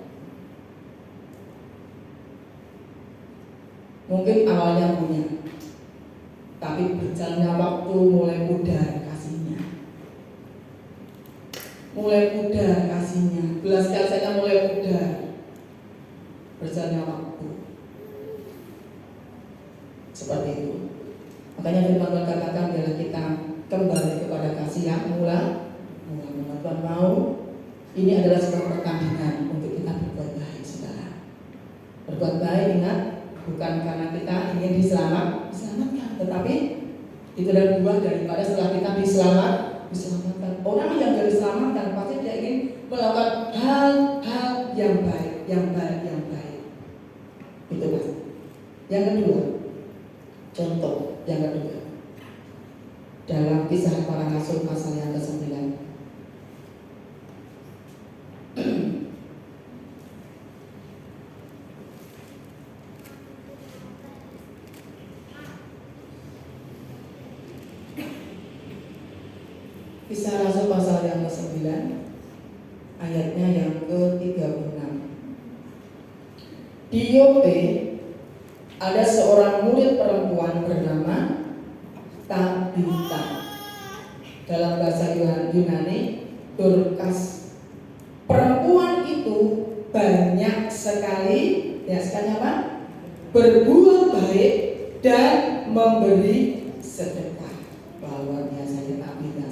Mungkin awalnya punya, tapi berjalannya waktu mulai pudar kasihnya. Mulai pudar kasihnya, belas kasihannya mulai pudar. Berjalannya waktu seperti itu. Makanya firman Tuhan katakan biarlah kita kembali kepada kasih yang mula. Tuhan mau ini adalah sebuah pertandingan untuk kita berbuat baik, saudara. Berbuat baik, ingat, bukan karena kita ingin diselamatkan, tetapi itu adalah buah daripada setelah kita diselamatkan. Orang yang sudah diselamatkan pasti dia ingin melakukan hal-hal yang baik. Itu mas. Yang kedua, contoh yang kedua dalam Kisah Para Rasul pasal yang ke-9. Kisah Rasul pasal yang ke-9 ayatnya yang ke-36. Di Yope ada seorang murid perempuan bernama Tabita, dalam bahasa Yunani Dorcas. Perempuan itu banyak sekali, apa? Berbuat baik dan memberi sedekah. Bahwa biasanya Tabita,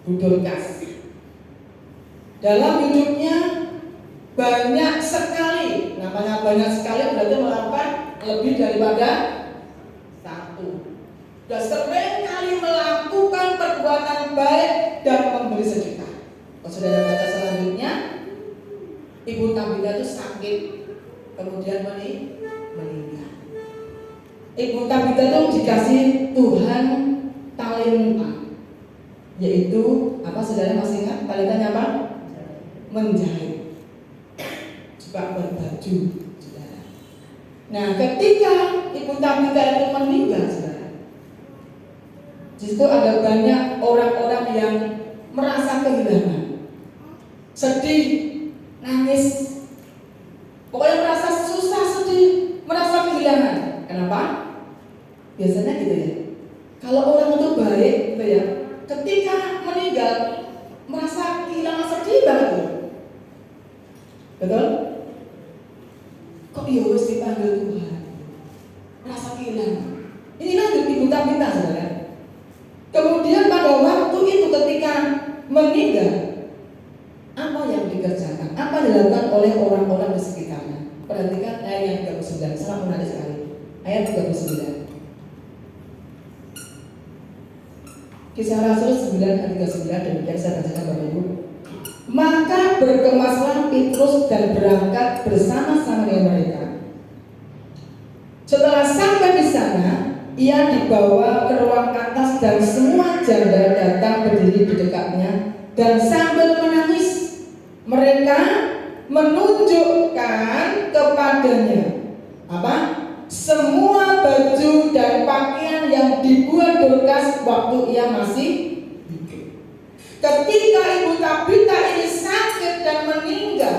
Dorcas dalam hidupnya banyak sekali, namanya banyak sekali berarti melakukan lebih daripada satu. Dan sering kali melakukan perbuatan baik dan memberi sedekah. Kalau saudara baca selanjutnya, Ibu Tabita itu sakit, kemudian meninggal. Ibu Tabita itu dikasih Tuhan talenta, yaitu apa, saudara masih ingat talentanya apa? Menjahit, juga berbaju, saudara. Nah, ketika Ibu Tabita itu meninggal, saudara, di situ ada banyak orang-orang yang merasa kehilangan, sedih, nangis, pokoknya merasa susah, sedih, merasa kehilangan. Kenapa? Biasanya gitu ya. Kalau orang itu baik, gitu ya, ketika meninggal merasa kehilangan, sedih banget tuh. Betul? Kok dia harus dipanggil Tuhan? Merasa kehilangan. Inilah Ibu Tabita, saudara. Kemudian pada waktu itu ketika meninggal, apa yang dikerjakan Apa dilakukan oleh orang-orang di sekitarnya? Perhatikan ayat yang 39, sangat menarik sekali. Ayat 39. Kisah Rasul 9 ayat 39, demikian saya bacakan Bapak Ibu. Maka berkemaslah Petrus dan berangkat bersama-sama dengan mereka. Setelah sampai di sana, ia dibawa ke ruang atas dan semua janda datang berdiri di dekatnya dan sambil menangis mereka menunjukkan kepadanya apa? Semua baju dan pakaian yang dibuat Dorcas waktu ia masih hidup. Ketika Ibu Tabita ini sakit dan meninggal,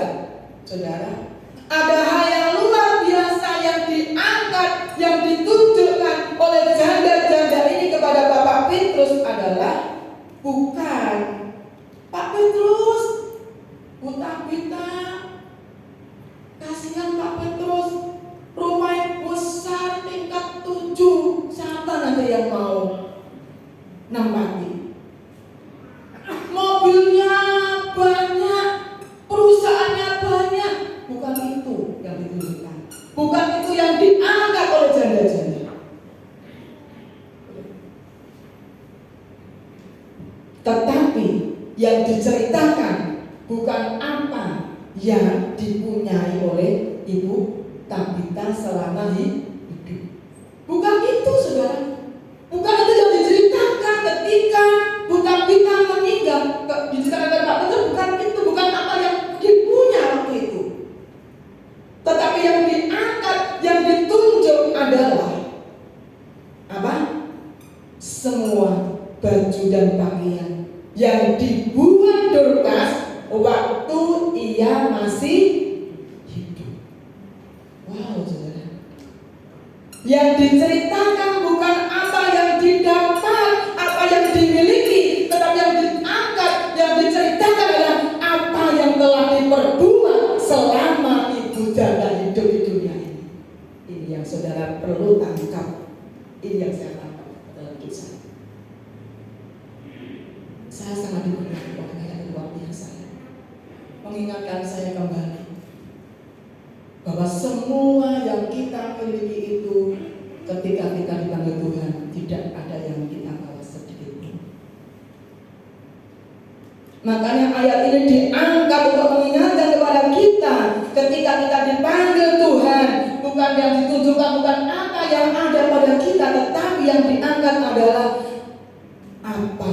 saudara, ada hal yang luar biasa yang diangkat, yang ditunjukkan oleh janda-janda ini kepada Bapak Petrus adalah bukan Pak Petrus, Bu Tabita, kasihan Pak Petrus, rumah besar tingkat 7, siapa nanti yang mau nempati? Mobilnya banyak, perusahaannya banyak. Bukan itu yang ditunjukkan, bukan itu yang diangkat oleh janda-janda. Tetapi yang diceritakan bukan apa yang dipunyai oleh Ibu Tabita selama hidup. Bukan itu, saudara. Bukan itu yang diceritakan ketika Bu Tabita meninggal. Diceritakan Pak Petrus bukan itu, bukan apa yang dipunya waktu itu. Tetapi yang diangkat, yang ditunjuk adalah apa? Semua baju dan pakaian yang dibuat Dorcas waktu ia masih hidup. Wow, saudara. Yang diceritakan bukan apa yang didapat, apa yang dimiliki, tetapi yang diangkat, yang diceritakan adalah apa yang telah diperbuat selama ibu janda hidup di dunia ini. Ini yang saudara perlu tangkap. Ini yang saya tangkap dalam hidup saya. Saya sangat diberkati oleh ayat luar biasa, mengingatkan saya kembali bahwa semua yang kita miliki itu ketika kita dipanggil Tuhan tidak ada yang kita bawa sedikit pun. Makanya ayat ini diangkat untuk mengingatkan kepada kita ketika kita dipanggil Tuhan, bukan yang ditunjukkan, bukan apa yang ada pada kita, tetapi yang diangkat adalah apa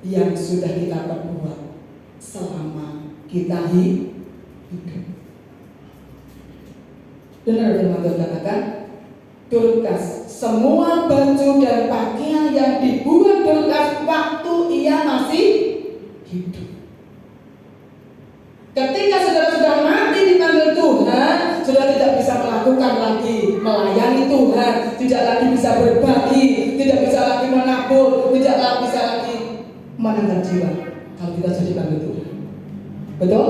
yang sudah kita perbuat selama kita hidup. Benar firman Tuhan katakan, Dorcas, semua baju dan pakaian yang dibuat Dorcas waktu ia masih hidup. Ketika saudara sudah mati dipanggil Tuhan, sudah tidak bisa melakukan lagi melayani Tuhan, tidak lagi bisa berbagi, tidak bisa lagi menabur, tidak bisa lagi menangkan jiwa. Kalau kita sudah dipanggil Tuhan, betul?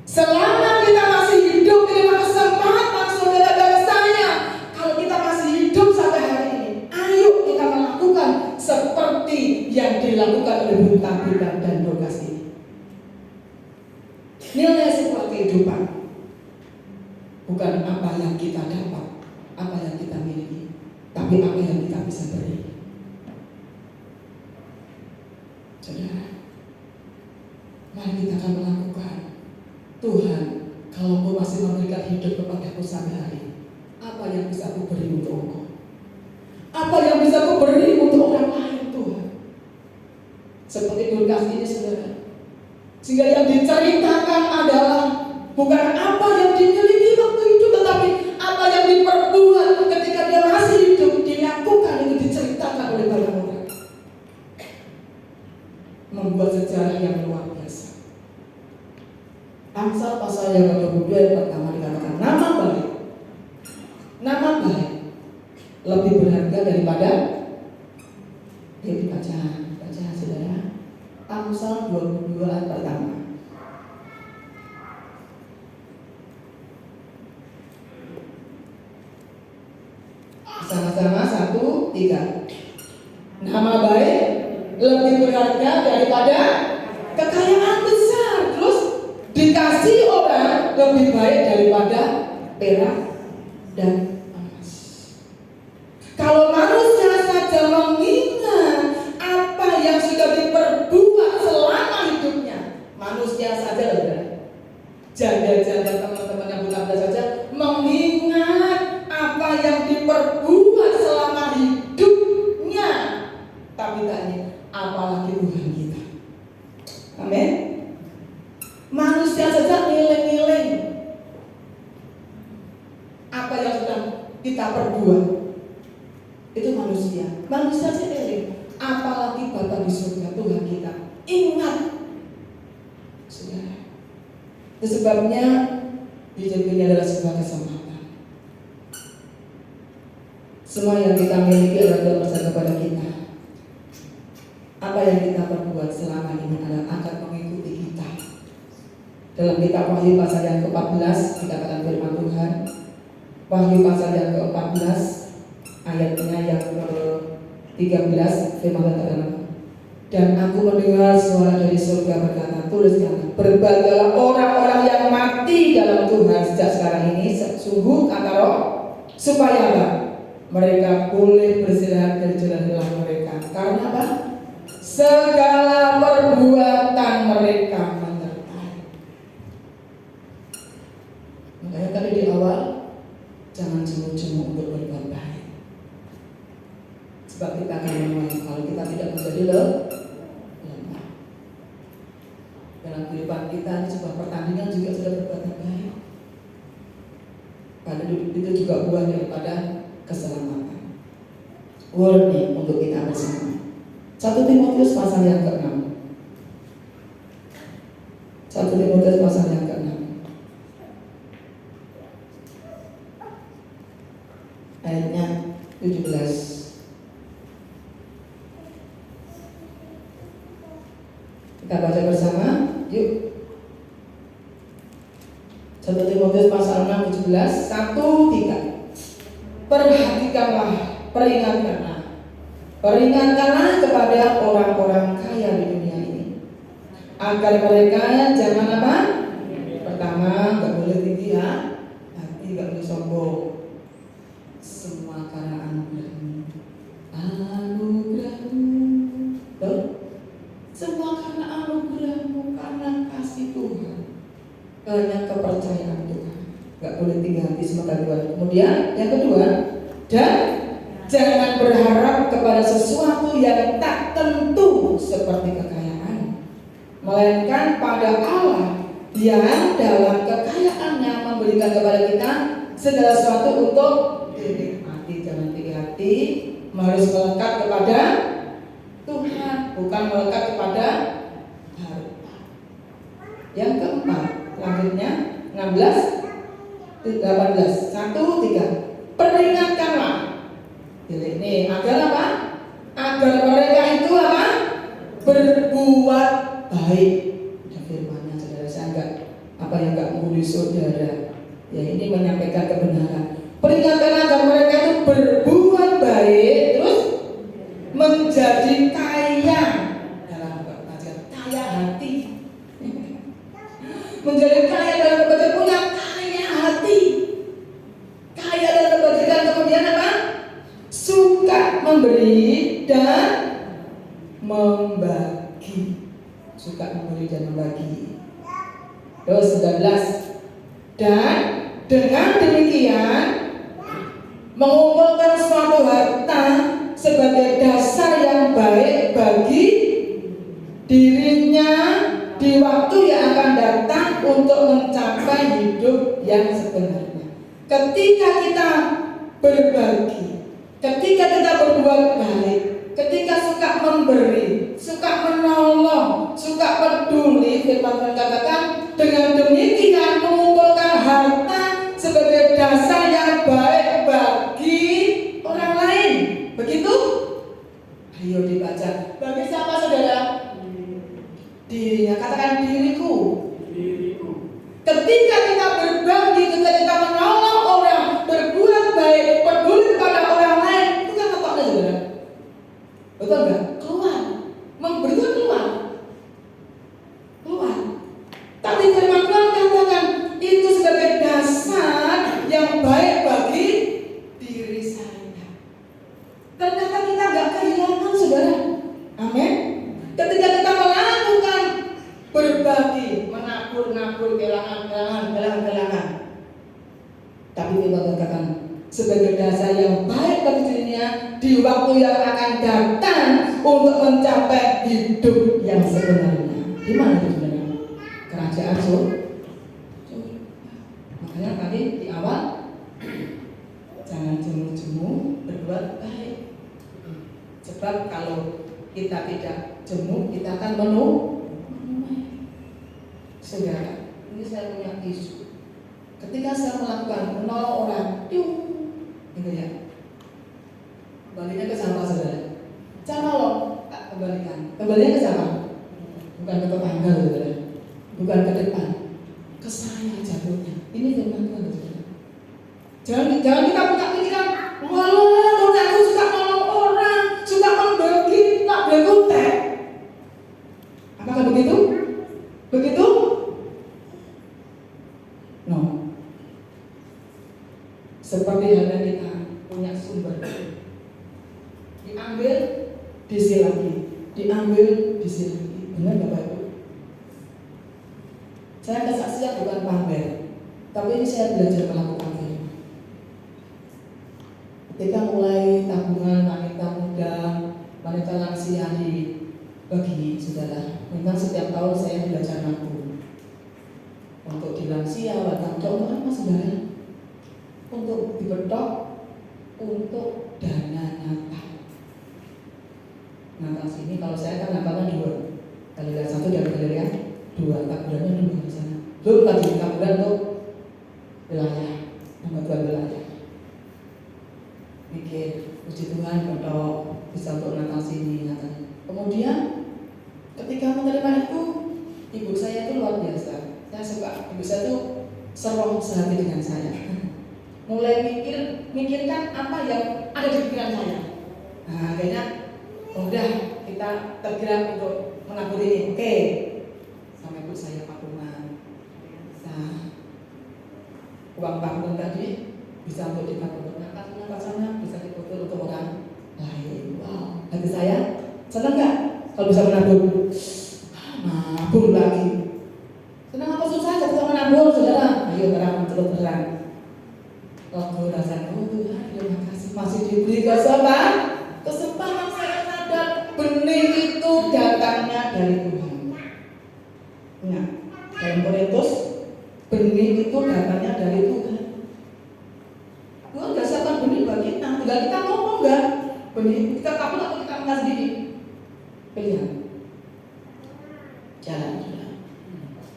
Selama kita masih hidup, ini kesempatan saudara dan saya. Kalau kita masih hidup sampai hari ini, ayo kita melakukan seperti yang dilakukan oleh Bu Tabita dan Dorcas ini. Nilai sebuah kehidupan bukan apa yang kita dapat, apa yang kita miliki, tapi apa yang kita bisa beri. Saudara, mari kita akan melakukan. Tuhan, kalau Kau masih memberikan hidup kepadaku sampai hari, apa yang bisa Aku beri untuk Engkau? Apa yang bisa Aku beri untuk orang lain, Tuhan? Seperti Dorcas ini, saudara. Sehingga yang diceritakan adalah bukan apa yang dimiliki waktu itu, tetapi apa yang diperbuat ketika dia masih hidup, dilakukan, itu diceritakan oleh banyak orang. Membuat sejarah yang luar biasa. Amsal pasal yang ke-22 yang pertama dikatakan nama baik lebih berharga daripada baca saudara. Amsal 22 ayat pertama. Sama-sama 1, 3. Nama baik lebih berharga daripada kekayaan besar. Terus di dikasih orang lebih baik daripada perak dan emas. Kalau manusia saja mengingat apa yang sudah diperbuat selama hidupnya, manusia saja saudara, janda-janda teman-teman yang bukan saja mengingat apa yang diperbuat selama hidupnya, tapi tanya apalagi Tuhan kita. Amin. Manusia saja ngiling-ngiling apa yang sudah kita perbuat. Itu manusia. Manusia saja ngiling, apalagi Bapa di surga, Tuhan kita. Ingat, saudara. Itu sebabnya hidup ini adalah sebuah kesempatan. Semua yang kita miliki adalah Tuhan bersama kepada kita. Apa yang kita perbuat selama ini adalah akan mengikuti kita. Dalam kitab Wahyu pasal yang ke-14 dikatakan firman Tuhan. Wahyu pasal yang ke-14 ayatnya yang ke-13 firman Tuhan. Dan aku mendengar suara dari surga berkata, tuliskan, berbahagialah orang-orang yang mati dalam Tuhan sejak sekarang ini, sungguh kata Roh, supaya apa? Mereka boleh beristirahat dari jalan hilang mereka. Karena apa? Segala perbuatan mereka menyertai. Makanya tadi di awal, jangan jemu-jemu untuk berbuat baik. Sebab kita akan menuai kalau kita tidak menjadi lemah. Dalam kehidupan kita ini sebuah pertandingan juga sudah berbuat baik. Pada itu juga buah daripada keselamatan. Warning untuk kita bersama. 1 Timotius pasal yang ke-6. 1 Timotius pasal yang ke-6. Ayatnya 17. Kita baca bersama, yuk. 1 Timotius pasal 6 17 1-3. Perhatikanlah, peringatkanlah kepada orang-orang kaya di dunia ini, agar mereka jangan apa? Pertama, nggak boleh tinggi hati, nggak boleh sombong. Semua karena anugerah-Mu, semua karena anugerah-Mu, karena kasih Tuhan, karena kepercayaan Tuhan. Gak boleh tinggi hati, semoga Tuhan. Kemudian yang kedua, dan jangan berharap kepada sesuatu yang tak tentu seperti kekayaan, melainkan pada Allah yang dalam kekayaannya memberikan kepada kita segala sesuatu untuk dinikmati. Jangan tinggi hati, harus melekat kepada Tuhan, bukan melekat kepada harta. Yang keempat, selanjutnya 18 1-3. Peringatkanlah. Ini agar apa? Agar mereka itu apa? Berbuat baik. Ada firman-Nya, saudara. Saya enggak apa yang enggak membuli saudara. Ya, ini menyampaikan kebenaran. Peringatkan agar mereka itu berbuat baik, terus menjadi kaya dalam kebajikan, kaya hati. Menjadi kaya dalam kebajikan, punya kaya hati, kaya dalam kebajikan. Kemudian apa? Suka memberi dan membagi. Suka memberi dan membagi. Terus 19. Dan dengan demikian mengumpulkan suatu harta sebagai dasar yang baik bagi dirinya di waktu yang akan datang untuk mencapai hidup yang sebenarnya. Ketika kita berbagi, ketika kita berbuat baik, ketika suka memberi, suka menolong, suka peduli, firman Tuhan katakan, dengan demikian mengumpulkan harta sebagai dasar yang baik bagi orang lain. Begitu? Ayo dibaca. Bagi siapa saudara? Dirinya. Katakan diriku. Ketika kita berbagi, ketika kita menolong orang, berbuat baik, peduli kepada orang lain, itu kan ketoknya saudara. Betul nggak? Keluar. berbagi, menabur, kelangan. Tapi Tuhan katakan sebagai dasar yang baik bagi dirinya di waktu yang akan datang untuk mencapai hidup yang sebenarnya. Di mana itu sebenarnya? Kerajaan surga. Makanya tadi di awal jangan jemu-jemu, berbuat baik. Sebab kalau kita tidak jemu, kita akan menuai. Saudara, ini saya punya isu. Ketika saya melakukan menolong orang, gitu ya. Kembalinya ke siapa, saudara? Saya nolong, tak kembalikan. Kembalinya ke siapa? Bukan ke tetangga, saudara. Bukan ke depan, ke saya jatuhnya. Ini firman Tuhan, saudara. Jangan kita punya pikiran, walau aku suka nolong orang, suka membagi, tak berkutek. Apakah begitu? Begitu? No. Seperti halnya kita punya sumber, diambil, diisi lagi, diambil, diisi lagi. Benar Bapak Ibu? Saya kesaksian bukan pamer, tapi ini saya belajar melakukan firman. Ketika mulai tabungan wanita muda, wanita lansia dibagi, saudara. Memang setiap tahun saya belajar nabung untuk di lansia, wanita muda, untuk apa, saudara? Untuk dibetok, untuk dana Natal. Natal sini kalau saya kan Natalnya 2 kali lihat 1 dan kali lihat 2, taburannya 2 di sana. Belum lagi taburan untuk wilayah, pembantuan wilayah. Mikir, puji Tuhan betok bisa untuk Natal sini, Natal. Kemudian ketika menerima itu, ibu saya itu luar biasa. Saya suka, ibu saya itu serong sehati dengan saya. Mulai mikirkan apa yang ada di pikiran saya. Nah, akhirnya udah kita tergerak untuk menabur ini. Oke, sama ibu saya patungan. Nah, uang patungan tadi bisa untuk ditabur. Nah, patungan bisa diputar untuk orang lain. Wow, hati saya senang nggak kalau bisa menabur? Nabur lagi. Senang apa susah bisa menabur, saudara? Ayo terang terang. Waktu rasanya, oh Tuhan, terima kasih masih diberi kesempatan saya sadar benih itu datangnya dari Tuhan. Nah, dalam Korintus, benih itu datangnya dari Tuhan. Tuhan nggak siapkan benih bagi kita, tinggal kita ngomong nggak? Benih kita kabur atau kita makan sendiri? Pilihan. Jalan.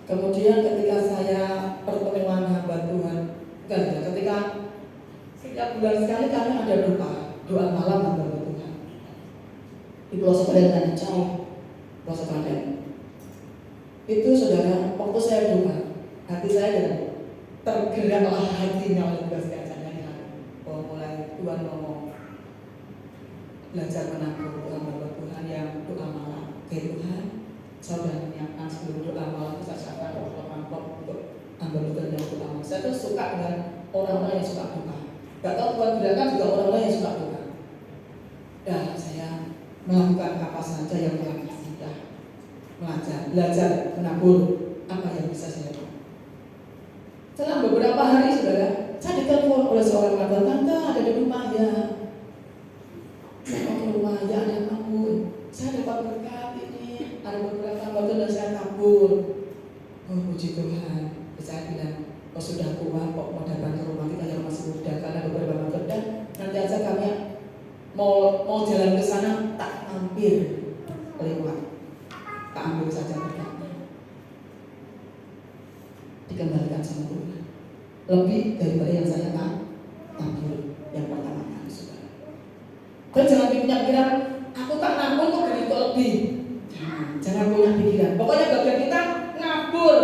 Kemudian ketika saya pertemuan hamba Tuhan, ketika setiap bulan sekali kami ada doa malam hamba Tuhan di Pulau Sepadan jauh, Pulau Sepadan. Itu saudara, waktu saya doa, hati saya tergeraklah hatinya oleh tugas kajiannya. Oh, mulai Tuhan ngomong, belajar menabur hamba Tuhan yang doa malam. Oke Tuhan, saya sudah menyiapkan sebelum doa malam saya siapkan amplop untuk hamba Tuhan yang doa malam. Saya tuh suka dengan orang-orang yang suka doa. Gak tahu Tuhan gerakan juga orang-orang yang suka doa. Dan saya melakukan apa saja yang Tuhan kasih. Belajar menabur apa yang bisa saya lakukan. Setelah beberapa hari saudara, saya ditelepon oleh seorang wanita, tante ada di rumah ya. Saya mau ke rumah ya, ada nabur. Saya dapat berkat ini, ada beberapa waktu dan saya nabur. Oh puji Tuhan, saya bilang, oh sudah tua kok mau datang ke rumah kita yang masih muda karena beberapa waktu dan nanti aja kami mau jalan ke sana tak mampir lewat, tak ambil saja berkatnya, dikembalikan sama Tuhan lebih daripada yang saya tabur yang pertama kali saudara. Dan jangan punya pikiran aku tak nabur kok begitu lebih, jangan punya pikiran. Pokoknya bagian kita nabur,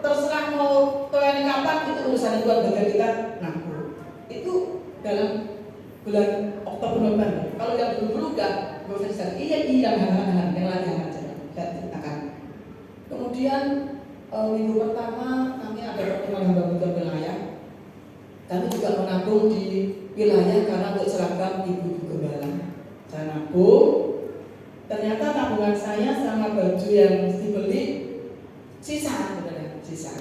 terserah mau planning kapan itu urusan Tuhan. Bagian kita nabur itu dalam bulan Oktober November. Kalau yang dulu udah proses iya yang lain aja saya ceritakan. Kemudian minggu pertama kami ada pertemuan hamba wilayah. Kami juga menabung di wilayah karena untuk seragam ibu gembala. Saya nabung. Ternyata tabungan saya sama baju yang dibeli sisa.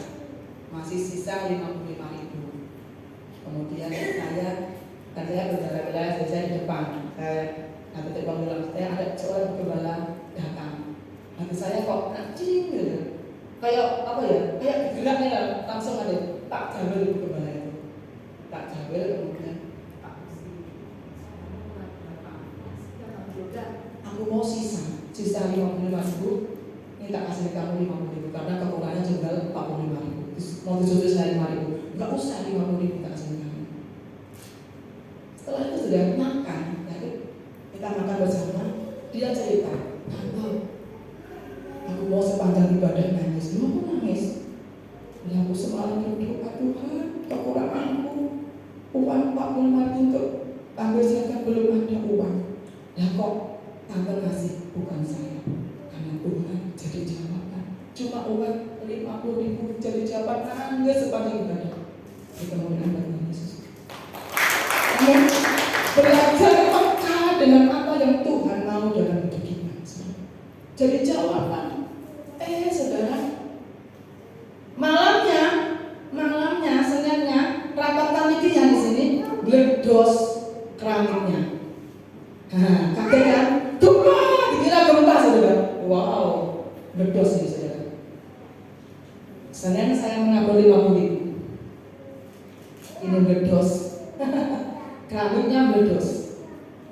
Masih sisa 55.000. Kemudian saya berjalan-jalan saya di depan. Nanti telepon bilang, saya ada seorang gembala datang. Nanti saya kok anjing gitu. Kayak apa ya? Kayak geraknya langsung ada tak jamil gembala itu. Tak jamil kemudian aku mau sisa 55.000, minta kasih kamu 50.000 karena kekurangannya juga 45.000. Terus mau disuruh saya 5.000, nggak usah 50.000 minta kasih kamu. Setelah itu sudah makan, jadi kita makan bersama. Dia cerita, tante, aku mau sepanjang ibadah nangis. Aku nangis. Ya aku semalam berdoa, Tuhan, kekuranganku uang 45.000 untuk ambil zakat belum ada uang. Ya kok tante ngasih bukan saya, karena Tuhan jadi jawaban. Cuma uang 50.000 jadi jawaban, nangis sepanjang ibadah. Kita mau dengan Yesus. Belajar peka dengan apa yang Tuhan mau dalam hidup kita. Jadi jawaban. Saudara, malamnya, Seninnya rapat panitia di sini meledos keramiknya. Kaget kan? Gempa, dikira gempa saudara. Wow, meledos ini saudara. Senin saya mengambil 50.000. Ini meledos. Keramiknya meledos.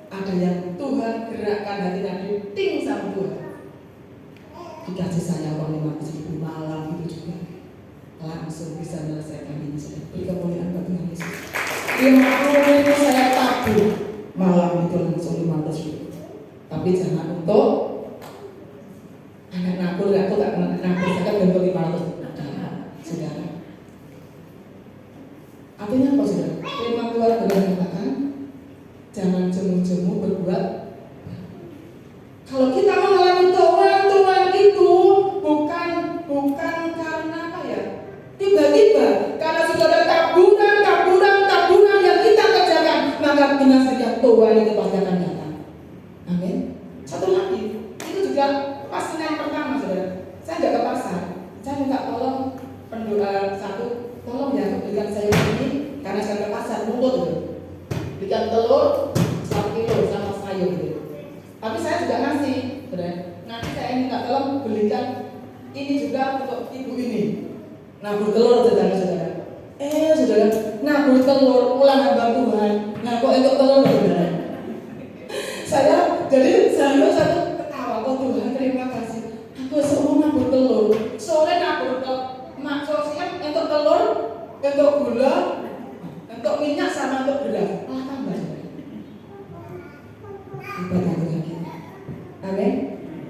Ada yang Tuhan gerakkan hatinya ting sama Tuhan. Dikasih saya uang 50.000 malam itu juga langsung bisa menyelesaikan ini. Beri kemuliaan bagi Tuhan Yesus. 50.000 itu saya tabung malam itu langsung 15.000. Tapi jangan untuk anak nabur, aku tak nabur zakat bentuk 500. Saudara. Artinya apa saudara? Firman Tuhan mengatakan jangan jemu-jemu berbuat. Kalau kita mengalami Tuhan itu bukan karena apa ya? Tiba-tiba karena sudah ada taburan yang kita kerjakan, maka benar saja Tuhan itu pasti akan datang. Amin. Satu lagi, itu juga pas Senin pertama saudara. Saya nggak ke pasar, saya minta tolong pendoa satu, tolong ya belikan saya ini karena saya ke pasar nuntut gitu. Belikan telur 1 kilo sama sayur gitu. Tapi saya juga ngasih, saudara. Nanti saya minta tolong belikan ini juga untuk ibu ini. Nabur telur saudara. Saudara, nabur telur pulang hamba Tuhan. Nah kok ikut telur saudara? Saya satu ketawa, kok Tuhan terima kasih. Aku semua nabur telur. Sore nabur telur, maksudnya untuk telur, untuk gula, untuk minyak sama untuk beras. Tambah saudara. Ibadah Tuhan kita. Amin.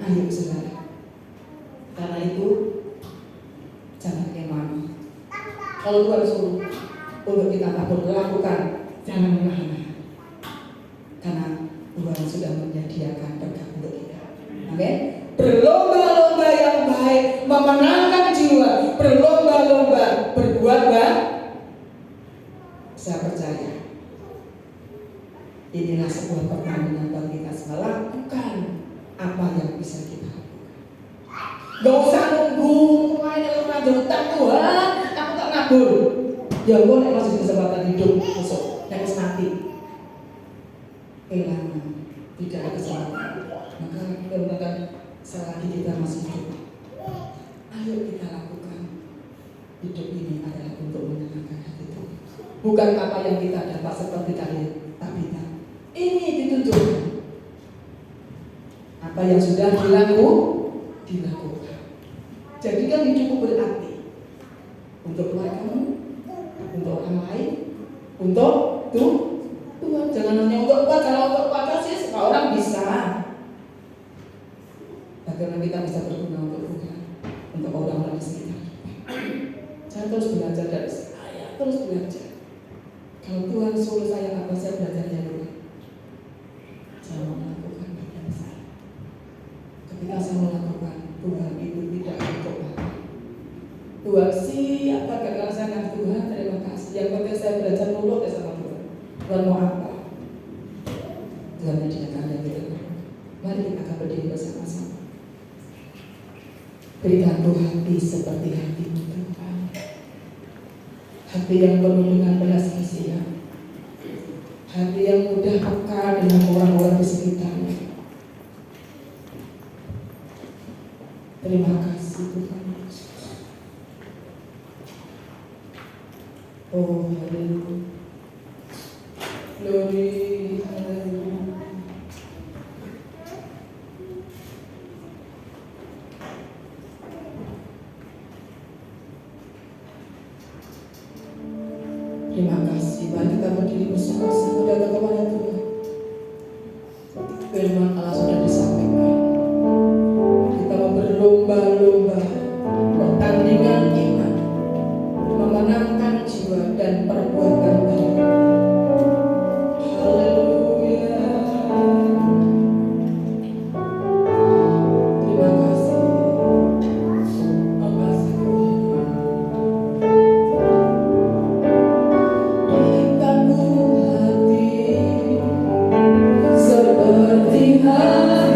Ayo saudara. Karena itu jangan kemana. Kalau Tuhan suruh untuk kita lakukan, jangan menahan. Karena Tuhan sudah menyediakan berkat untuk kita. Amin. Berlomba-lomba yang baik, memenangkan jiwa, berlomba-lomba berbuat baik. Saya percaya inilah sebuah pertandingan bagi kita semua. Lakukan apa yang bisa kita lakukan. Gak usah nunggu orang jauh Tuhan, aku tak nabur. Ya gue nek masih kesempatan hidup besok, nek mati. Lama tidak ada kesempatan. Maka kita selagi kita masih hidup, ayo kita lakukan. Hidup ini adalah untuk menyenangkan hati Tuhan. Bukan apa yang kita dapat seperti tadi, tapi ini ditunjukkan. Apa yang sudah dilakukan. Jadikan hidupmu berarti untuk keluargamu, untuk orang lain, untuk Tuhan. Jangan hanya untuk Tuhan. Kalau untuk keluarga sih semua orang bisa. Bagaimana kita bisa berguna untuk Tuhan, untuk orang-orang di sekitar. Saya terus belajar dari saya, terus belajar. Kalau Tuhan suruh saya apa, saya belajarnya dulu. Saya mau melakukan bagian saya. Ketika saya melakukan, Tuhan itu tidak untuk apa. Tuhan siapa kekerasan Tuhan, terima kasih. Yang penting saya belajar nurut ya sama Tuhan. Tuhan mau apa? Tuhan menyediakan yang kita. Mari kita akan berdiri bersama-sama. Berikan ku hati seperti hati-Mu Tuhan. Hati yang penuh dengan belas kasihan. Hati yang mudah peka dengan orang-orang di sekitarnya. Terima kasih Tuhan Yesus. Oh, haleluya. Glory, haleluya. Terima kasih. Mari kita berdiri bersama-sama datang kepada Tuhan. Firman Allah sudah disampaikan. Kita mau berlomba-lomba, pertandingan iman, memenangkan jiwa dan perbuatan baik. Haleluya. Terima kasih. Terima kasih Tuhan. Berikanku hati seperti hati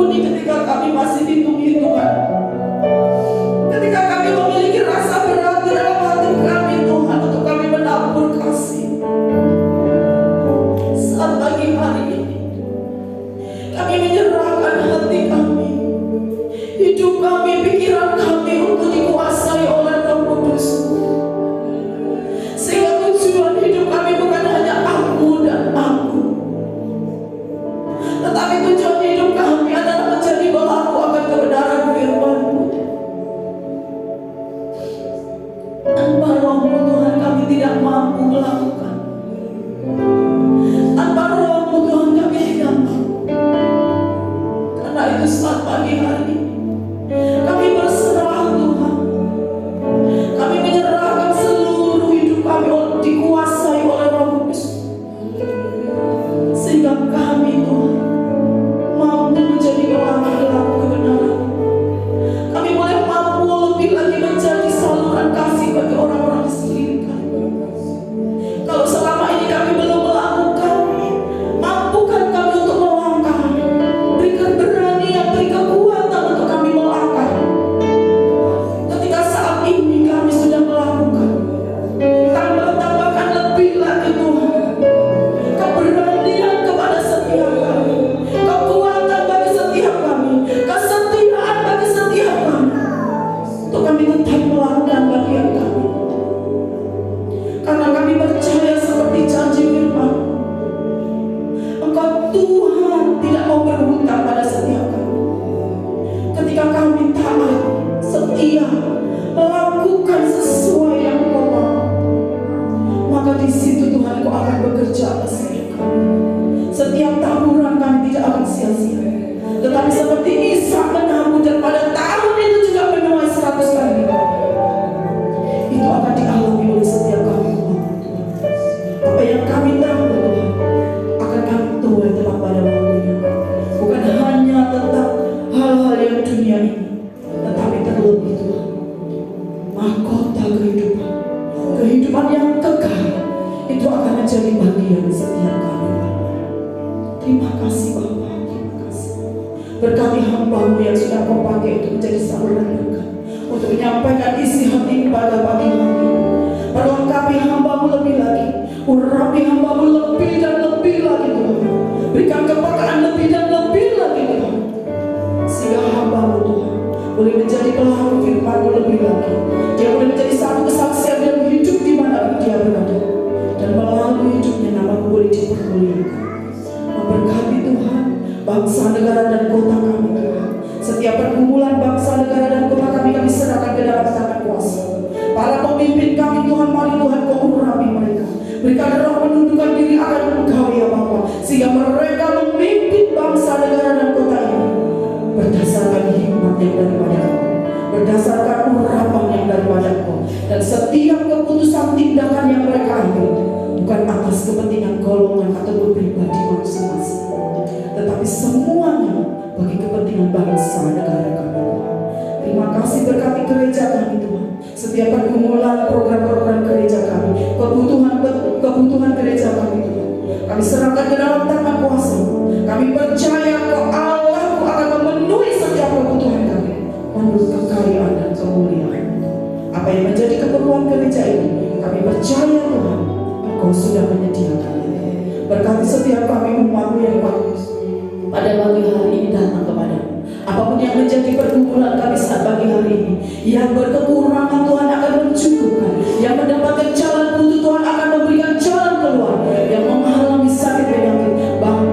mumpuni ketika kami masih hitung-hitungan. Ketika kami memiliki rasa berat di dalam hati kami Tuhan untuk kami menabur kasih. Saat pagi hari ini kami menyerahkan hati kami, hidup kami, pikiran kami untuk dikuasai oleh Roh Kudus. Sehingga tujuan hidup kami bukan hanya aku dan aku, tetapi tujuan hidup kami adalah menjadi pelaku akan kebenaran firman-Mu. Tanpa Roh-Mu Tuhan kami tidak mampu melakukan. Tanpa Roh-Mu Tuhan kami tidak mampu. Karena itu saat pagi hari ini kami berserah Tuhan. Kami menyerahkan seluruh hidup kami dikuasai oleh Roh Kudus. Sehingga kami Tuhan mampu menjadi pelaku kebenaran. Kami boleh mampu lebih lagi menjadi saluran kasih bagi orang-orang di sekeliling kami. Kalau selama ini kami belum melakukan, mampukan kami untuk melangkah. Berikan beranian, beri kekuatan untuk kami melangkah. Ketika saat ini kami sudah melakukan, tambahkan lebih lagi Tuhan keberanian kepada setiap kami, kekuatan bagi setiap kami, kesetiaan bagi setiap kami, untuk kami tetap melakukan bagian kami. Karena kami percaya seperti janji firman, Engkau Tuhan tidak mau berhutang pada setiap kami. Ketika kami taat, setia, melakukan sesuai yang Engkau mau, maka di situ Tuhan Engkau akan bekerja atas hidup kami. Setiap taburan kami tidak akan sia-sia, tetapi seperti Ishak menabur dan pada tahun itu juga menuai 100 kali lipat, itu akan dialami oleh setiap kami Tuhan. Apa yang kami tahu Tuhan akan kami tuai tepat pada waktunya. Bukan hanya tentang hal-hal yang dunia ini, tetapi terlebih Tuhan mahkota kehidupan yang kekal itu akan menjadi bagian setiap kami. Terima kasih Bapa, terima kasih. Berkati hamba-Mu yang sudah Kau pakai untuk menjadi saluran berkat, untuk menyampaikan isi hati pada pagi hari ini. Perlengkapi hamba-Mu lebih lagi, urapi hamba-Mu lebih dan lebih lagi Tuhan. Berikan kepekaan lebih dan lebih lagi Tuhan, sehingga hamba-Mu Tuhan boleh menjadi pelaku firman-Mu lebih lagi. Dia boleh menjadi satu kesaksian dalam hidup di mana dia berada, dan melalui hidupnya nama-Mu boleh dipermuliakan. Memberkati Tuhan bangsa, negara dan kota kami Tuhan. Setiap pergumulan bangsa, negara dan kota kami serahkan ke dalam tangan kuasa. Para pemimpin kami Tuhan, mari Tuhan Kau urapi mereka. Berikan roh menundukkan diri akan Engkau ya Bapa, sehingga mereka memimpin bangsa, negara dan kota ini berdasarkan hikmat yang daripada Kau, berdasarkan urapan yang daripada Kau. Dan setiap keputusan tindakan yang mereka ambil bukan atas kepentingan golongan atau pribadi masing-masing, tetapi semuanya bagi kepentingan bangsa negara kami. Terima kasih, berkati gereja kami Tuhan. Setiap pergumulan program-program gereja kami, kebutuhan gereja kami Tuhan, kami serahkan ke dalam tangan kuasa. Kami percaya Kau Allah akan memenuhi setiap kebutuhan kami menurut kekayaan dan kemuliaan. Apa yang menjadi keperluan gereja ini, kami percaya Tuhan Engkau sudah menyediakannya. Berkati setiap kami umat-Mu yang bagus pada pagi hari ini datang kepada-Mu. Apapun yang menjadi pergumulan kami saat pagi hari ini, yang berkekurangan Tuhan akan mencukupkan, yang mendapatkan jalan buntu Tuhan akan memberikan jalan keluar, yang mengalami sakit penyakit baik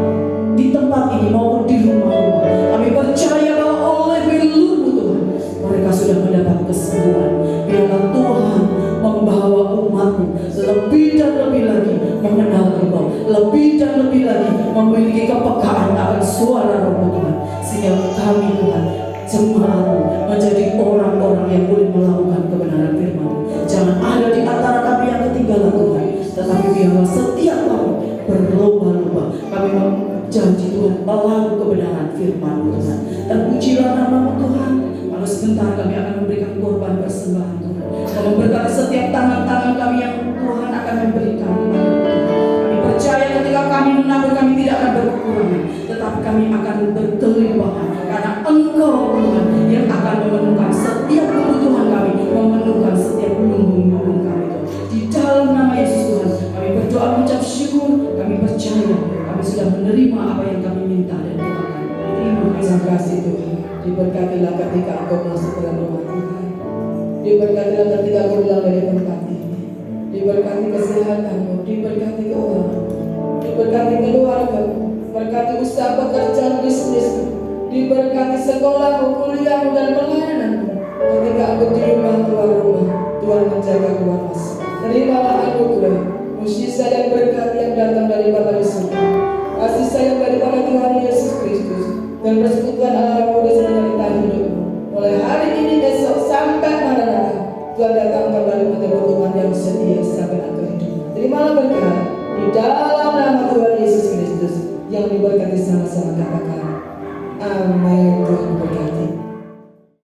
di tempat ini maupun di rumah-rumah, kami percaya bahwa oleh pilur-Mu Tuhan mereka sudah mendapat kesembuhan. Biarlah Tuhan membawa umat-Mu lebih dan lebih lagi mengenal Engkau, lebih dan lebih lagi memiliki kepekaan akan suara Roh Tuhan, sehingga kami Tuhan jemaat-Mu menjadi orang-orang yang boleh melakukan kebenaran firman. Jangan ada di antara kami yang ketinggalan Tuhan, tetapi biarlah setiap kami berlomba-lomba kami menjanji Tuhan melakukan kebenaran firman Tuhan. Terpujilah nama-Mu Tuhan. Lalu sebentar kami akan memberikan korban persembahan Tuhan. Kau memberkati setiap tangan-tangan kami yang Tuhan akan memberikan kepada Tuhan. Kami percaya ketika kami menabur, kami tidak akan berkekurangan, tetapi kami akan berkelimpahan. Engkau Tuhan yang akan memenuhkan setiap kebutuhan kami, memenuhkan setiap lumbung-lumbung kami Tuhan. Di dalam nama Yesus Tuhan, kami berdoa mengucap syukur, kami percaya kami sudah menerima apa yang kami minta dan doakan. Terima Terima kasih. kasih Tuhan. Diberkatilah ketika Engkau masuk ke dalam rumah Tuhan. Diberkatilah ketika Engkau pulang dari tempat ini. Diberkati kesehatanmu, diberkati keuangan, diberkati keluargamu, berkati usaha pekerjaan bisnismu, diberkati sekolahmu, kuliahmu dan pelayananmu. Ketika Engkau di rumah keluar rumah, Tuhan menjaga keluar masuk. Terimalah anugerah, mujizat dan berkat yang datang daripada surga. Kasih sayang daripada Tuhan Yesus Kristus dan persekutuan Allah Roh Kudus menyertai hidupmu. Mulai hari ini, esok sampai Maranatha, Tuhan datang kembali menjadi Tuhan yang setia sampai akhir hidup. Terimalah berkat di dalam nama Tuhan Yesus Kristus yang diberkati sama-sama, katakan amin. Tuhan